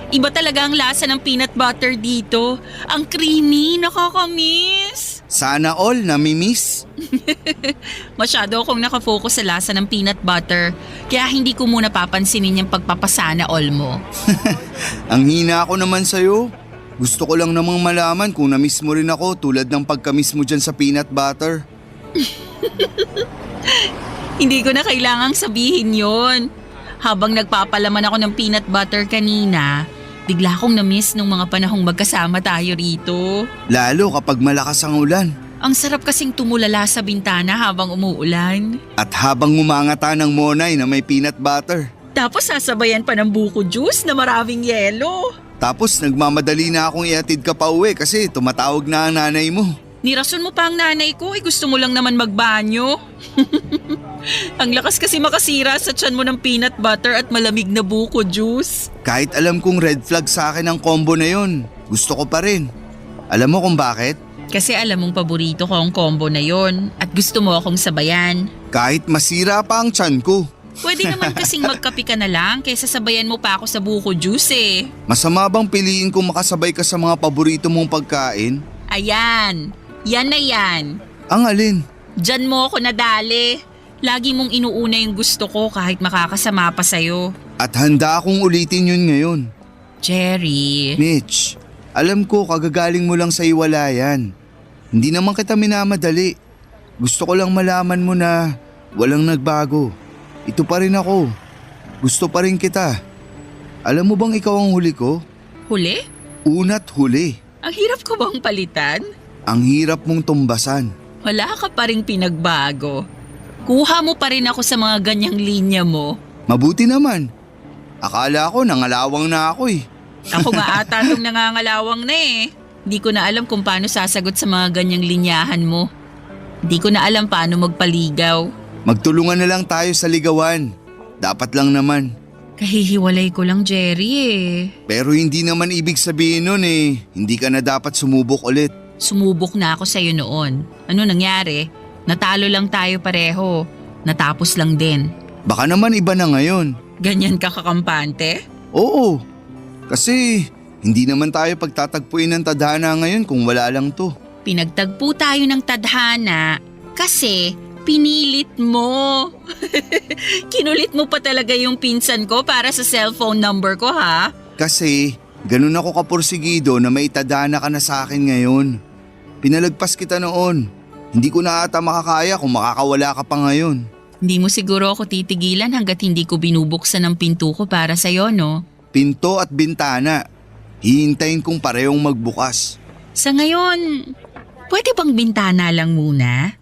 Iba talaga ang lasa ng peanut butter dito. Ang creamy, nakakamiss. Sana all nami-miss. Masyado akong nakafocus sa lasa ng peanut butter. Kaya hindi ko muna papansinin yung pagpapasana all mo. Ang hina ako naman sa'yo. Gusto ko lang namang malaman kung na-miss mo rin ako tulad ng pagka-miss mo dyan sa peanut butter. Hindi ko na kailangang sabihin yon. Habang nagpapalaman ako ng peanut butter kanina, bigla akong na-miss nung mga panahong magkasama tayo rito. Lalo kapag malakas ang ulan. Ang sarap kasing tumulala sa bintana habang umuulan. At habang umangata ng monay na may peanut butter. Tapos sasabayan pa ng buko juice na maraming yelo. Tapos nagmamadali na akong ihatid ka pa uwi kasi tumatawag na ang nanay mo. Nirason mo pa ang nanay ko, gusto mo lang naman magbanyo. Ang lakas kasi makasira sa tiyan mo ng peanut butter at malamig na buko juice. Kahit alam kong red flag sa akin ang combo na yon, gusto ko pa rin. Alam mo kung bakit? Kasi alam mong paborito ko ang combo na yon at gusto mo akong sabayan. Kahit masira pa ang tiyan ko. Pwede naman kasing magkape ka na lang kaysa sabayan mo pa ako sa buko juice eh. Masama bang piliin kong makasabay ka sa mga paborito mong pagkain? Ayan, yan na yan. Ang alin? Diyan mo ako nadali. Lagi mong inuuna yung gusto ko kahit makakasama pa sa'yo. At handa akong ulitin yun ngayon. Jerry. Mitch, alam ko kagagaling mo lang sa iwalayan. Hindi naman kita minamadali. Gusto ko lang malaman mo na walang nagbago. Ito pa rin ako. Gusto pa rin kita. Alam mo bang ikaw ang huli ko? Huli? Una't huli. Ang hirap ko bang palitan? Ang hirap mong tumbasan. Wala ka pa ring pinagbago. Kuha mo pa rin ako sa mga ganyang linya mo. Mabuti naman. Akala ko nangalawang na ako eh. Ako nga ata itong nangangalawang na eh. Hindi ko na alam kung paano sasagot sa mga ganyang linyahan mo. Hindi ko na alam paano magpaligaw. Magtulungan na lang tayo sa ligawan. Dapat lang naman. Kahihiwalay ko lang, Jerry eh. Pero hindi naman ibig sabihin nun eh. Hindi ka na dapat sumubok ulit. Sumubok na ako sa'yo noon. Ano nangyari? Natalo lang tayo pareho. Natapos lang din. Baka naman iba na ngayon. Ganyan ka kakampante? Oo. Kasi hindi naman tayo pagtatagpuin ng tadhana ngayon kung wala lang to. Pinagtagpo tayo ng tadhana kasi pinilit mo. Kinulit mo pa talaga yung pinsan ko para sa cellphone number ko ha? Kasi ganun ako kapursigido na may tadhana ka na sa akin ngayon. Pinalagpas kita noon. Hindi ko na ata makakaya kung makakawala ka pa ngayon. Hindi mo siguro ako titigilan hanggat hindi ko binubuksan ang pinto ko para sa'yo, no? Pinto at bintana. Hihintayin kong parehong magbukas. Sa ngayon, pwede bang bintana lang muna?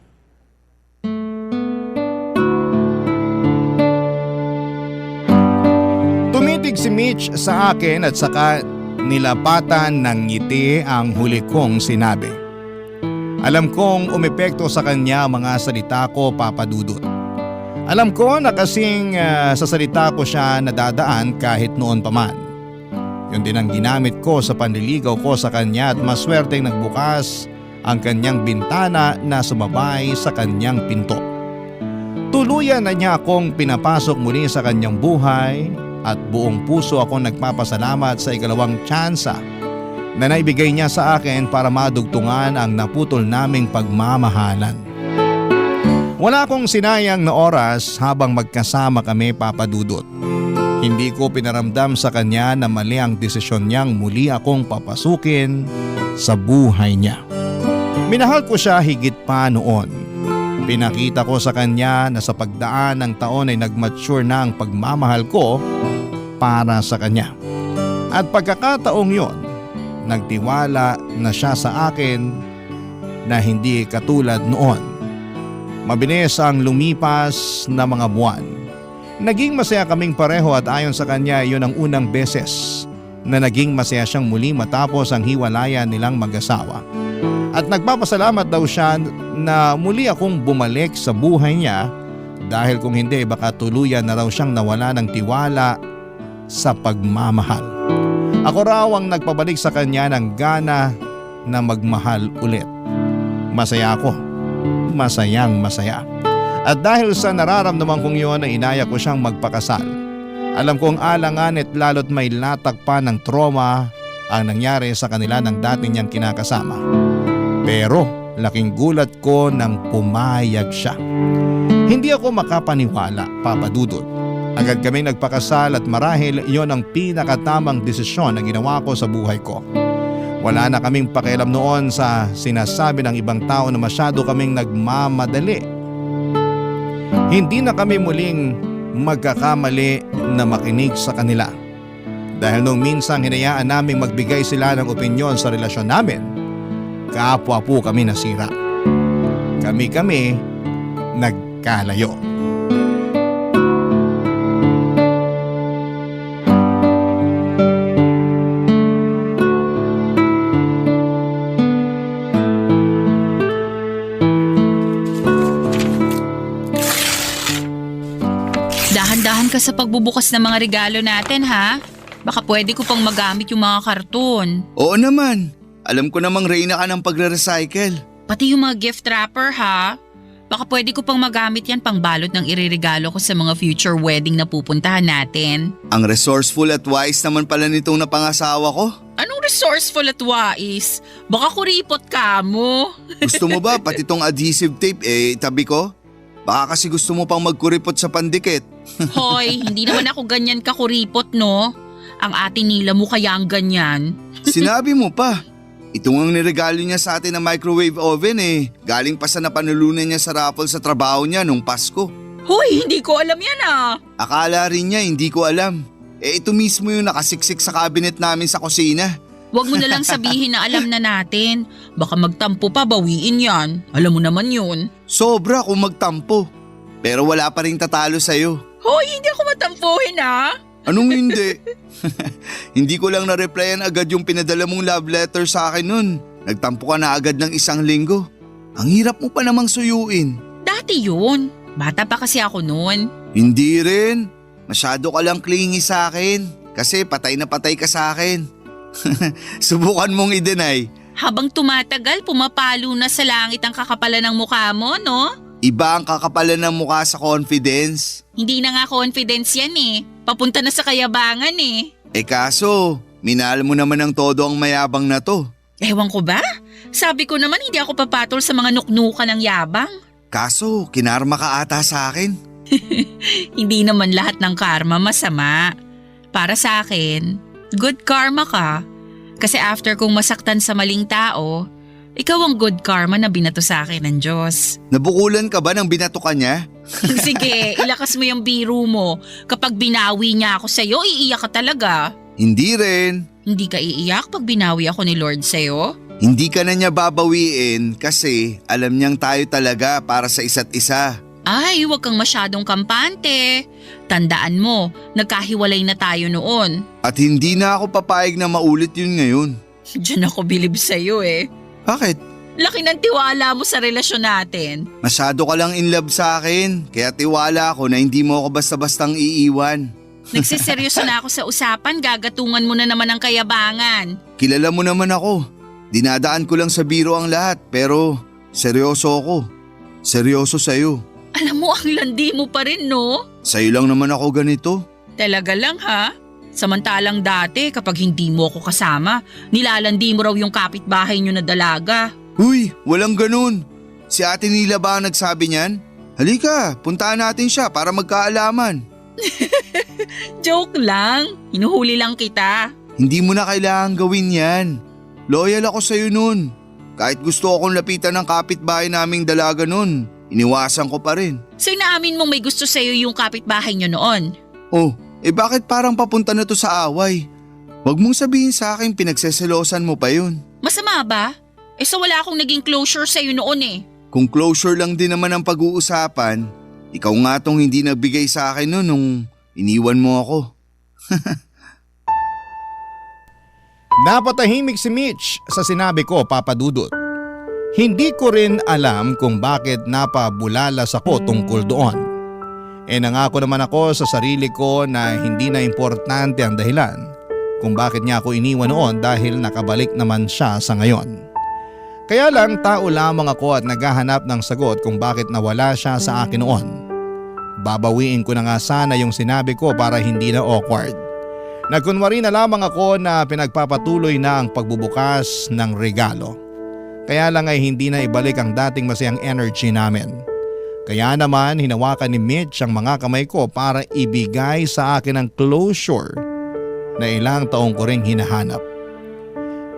Tumitig si Mitch sa akin at saka nilapatan ng ngiti ang huli kong sinabi. Alam kong umepekto sa kanya mga salita ko, Papa Dudut. Alam ko na kasing sa salita ko siya nadadaan kahit noon pa man. Yun din ang ginamit ko sa panliligaw ko sa kanya at maswerteng nagbukas ang kanyang bintana na sumabay sa kanyang pinto. Tuluyan na niya akong pinapasok muli sa kanyang buhay at buong puso akong nagpapasalamat sa ikalawang tsansa na naibigay niya sa akin para madugtungan ang naputol naming pagmamahalan. Wala akong sinayang na oras habang magkasama kami, Papa Dudut. Hindi ko pinaramdam sa kanya na mali ang desisyon niyang muli akong papasukin sa buhay niya. Minahal ko siya higit pa noon. Pinakita ko sa kanya na sa pagdaan ng taon ay nag-mature na ang pagmamahal ko para sa kanya. At pagkakataong yon, nagtiwala na siya sa akin na hindi katulad noon. Mabilis ang lumipas na mga buwan. Naging masaya kaming pareho at ayon sa kanya yun ang unang beses na naging masaya siyang muli matapos ang hiwalayan nilang mag-asawa. At nagpapasalamat daw siya na muli akong bumalik sa buhay niya dahil kung hindi baka tuluyan na raw siyang nawala ng tiwala sa pagmamahal. Ako raw ang nagpabalik sa kanya ng gana na magmahal ulit. Masaya ako. Masayang masaya. At dahil sa nararamdaman kong yun ay inaya ko siyang magpakasal. Alam kong alangan at lalo't may latag pa ng trauma ang nangyari sa kanila ng dati niyang kinakasama. Pero laking gulat ko nang pumayag siya. Hindi ako makapaniwala, Papa Dudut. Agad kaming nagpakasal at marahil iyon ang pinakatamang desisyon na ginawa ko sa buhay ko. Wala na kaming pakialam noon sa sinasabi ng ibang tao na masyado kaming nagmamadali. Hindi na kami muling magkakamali na makinig sa kanila. Dahil nung minsan hinayaan naming magbigay sila ng opinyon sa relasyon namin, kapwa po kami nasira. Kami nagkalayo. Dahan-dahan ka sa pagbubukas ng mga regalo natin ha. Baka pwede ko pang magamit yung mga karton. Oo naman. Alam ko namang reyna ka ng pagre-recycle. Pati yung mga gift wrapper ha. Baka pwede ko pang magamit yan pang balot ng ireregalo ko sa mga future wedding na pupuntahan natin. Ang resourceful at wise naman pala nitong napangasawa ko. Anong resourceful at wais? Baka kuripot ka mo. Gusto mo ba pati tong adhesive tape itabi ko? Baka kasi gusto mo pang magkuripot sa pandikit. Hoy, hindi naman ako ganyan kakuripot no. Ang ate nila mo kaya ang ganyan. Sinabi mo pa. Ito ang niregalo niya sa atin na microwave oven Galing pa sa napanulunan niya sa raffle sa trabaho niya nung Pasko. Hoy, hindi ko alam yan ah. Akala rin niya hindi ko alam. Ito mismo yung nakasiksik sa cabinet namin sa kusina. Huwag mo na lang sabihin na alam na natin. Baka magtampo pa, bawiin yan. Alam mo naman yun. Sobra kung magtampo. Pero wala pa rin tatalo sa'yo. Hoy, hindi ako matampuhin ah. Anong hindi? Hindi ko lang na-replyan agad yung pinadala mong love letter sa akin nun. Nagtampo ka na agad ng 1 linggo. Ang hirap mo pa namang suyuin. Dati yun. Bata pa kasi ako noon. Hindi rin. Masyado ka lang clingy sa akin. Kasi patay na patay ka sa akin. Subukan mong i-deny. Habang tumatagal, pumapalo na sa langit ang kakapalan ng mukha mo, no? Iba ang kakapalan ng mukha sa confidence. Hindi na nga confidence yan Papunta na sa kayabangan Kaso, minahal mo naman ng todo ang mayabang na to. Ewan ko ba? Sabi ko naman hindi ako papatol sa mga nuknukan ng yabang. Kaso, kinarma ka ata sa akin. Hindi naman lahat ng karma masama. Para sa akin, good karma ka. Kasi after kong masaktan sa maling tao, ikaw ang good karma na binato sa akin ng Diyos. Nabukulan ka ba ng binato ka niya? Sige, ilakas mo yung biro mo. Kapag binawi niya ako sa'yo, iiyak ka talaga. Hindi rin. Hindi ka iiyak pag binawi ako ni Lord sa'yo? Hindi ka na niya babawiin kasi alam niyang tayo talaga para sa isa't isa. Ay, huwag kang masyadong kampante. Tandaan mo, nagkahiwalay na tayo noon. At hindi na ako papayag na maulit yun ngayon. Diyan ako bilib sa'yo Bakit? Laki ng tiwala mo sa relasyon natin. Masyado ka lang in love sa akin, kaya tiwala ako na hindi mo ako basta-bastang iiwan. Nagsiseryoso na ako sa usapan, gagatungan mo na naman ang kayabangan. Kilala mo naman ako. Dinadaan ko lang sa biro ang lahat, pero seryoso ako. Seryoso sa'yo. Alam mo, ang landi mo pa rin, no? Sa'yo lang naman ako ganito. Talaga lang, ha? Samantalang dati, kapag hindi mo ako kasama, nilalandi mo raw yung kapitbahay nyo na dalaga. Uy, walang ganun. Si ate nila ba ang nagsabi niyan? Halika, puntaan natin siya para magkaalaman. Joke lang. Hinuhuli lang kita. Hindi mo na kailangan gawin yan. Loyal ako sa'yo nun. Kahit gusto akong lapitan ng kapitbahay naming dalaga nun, iniwasan ko pa rin. So inaamin mong may gusto sa'yo yung kapitbahay nyo noon? Oh, bakit parang papunta na to sa away? Huwag mong sabihin sa akin pinagseselosan mo pa yun. Masama ba? So wala akong naging closure sa'yo noon Kung closure lang din naman ang pag-uusapan, ikaw nga tong hindi nagbigay sa akin noon nung iniwan mo ako. Napatahimik si Mitch sa sinabi ko, Papa Dudut. Hindi ko rin alam kung bakit napabulalas ako tungkol doon. Nangako naman ako sa sarili ko na hindi na importante ang dahilan kung bakit niya ako iniwan noon dahil nakabalik naman siya sa ngayon. Kaya lang tao lamang ako at naghahanap ng sagot kung bakit nawala siya sa akin noon. Babawiin ko na nga sana yung sinabi ko para hindi na awkward. Nagkunwari na lamang ako na pinagpapatuloy na ang pagbubukas ng regalo. Kaya lang ay hindi na ibalik ang dating masayang energy namin. Kaya naman hinawakan ni Mitch ang mga kamay ko para ibigay sa akin ang closure na ilang taong ko ring hinahanap.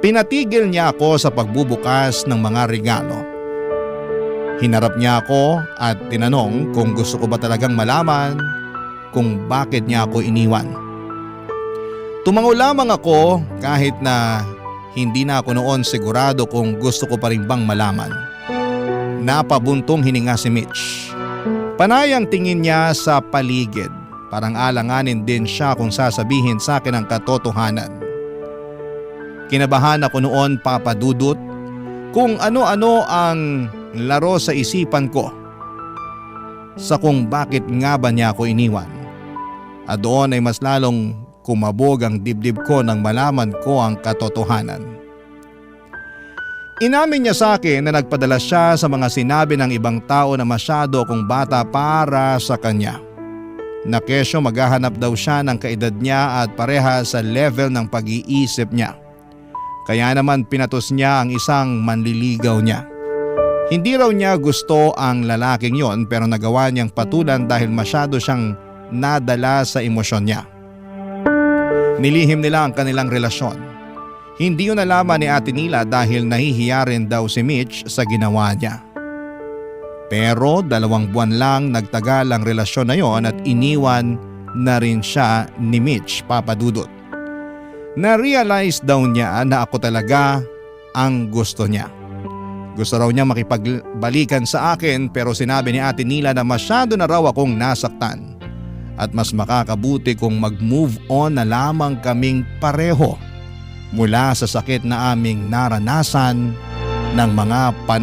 Pinatigil niya ako sa pagbubukas ng mga regalo. Hinarap niya ako at tinanong kung gusto ko ba talagang malaman kung bakit niya ako iniwan. Tumango lamang ako kahit na hindi na ako noon sigurado kung gusto ko pa rin bang malaman. Napabuntong hininga si Mitch. Panay ang tingin niya sa paligid. Parang alanganin din siya kung sasabihin sa akin ang katotohanan. Kinabahan ako noon, Papa Dudut, kung ano-ano ang laro sa isipan ko sa kung bakit nga ba niya ako iniwan. At doon ay mas lalong kumabog ang dibdib ko nang malaman ko ang katotohanan. Inamin niya sa akin na nagpadala siya sa mga sinabi ng ibang tao na masyado akong bata para sa kanya. Na kesyo maghahanap daw siya ng kaedad niya at pareha sa level ng pag-iisip niya. Kaya naman pinatos niya ang isang manliligaw niya. Hindi raw niya gusto ang lalaking yon pero nagawa niyang patulan dahil masyado siyang nadala sa emosyon niya. Nilihim nila ang kanilang relasyon. Hindi yun nalaman ni Ate Nila dahil nahihiya rin daw si Mitch sa ginawa niya. Pero 2 buwan lang nagtagal ang relasyon na yon at iniwan na rin siya ni Mitch, Papa Dudut. Na-realize daw niya na ako talaga ang gusto niya. Gusto raw niya makipagbalikan sa akin pero sinabi ni Ate Nila na masyado na raw akong nasaktan at mas makakabuti kung mag-move on na lamang kaming pareho mula sa sakit na aming naranasan ng mga panahon.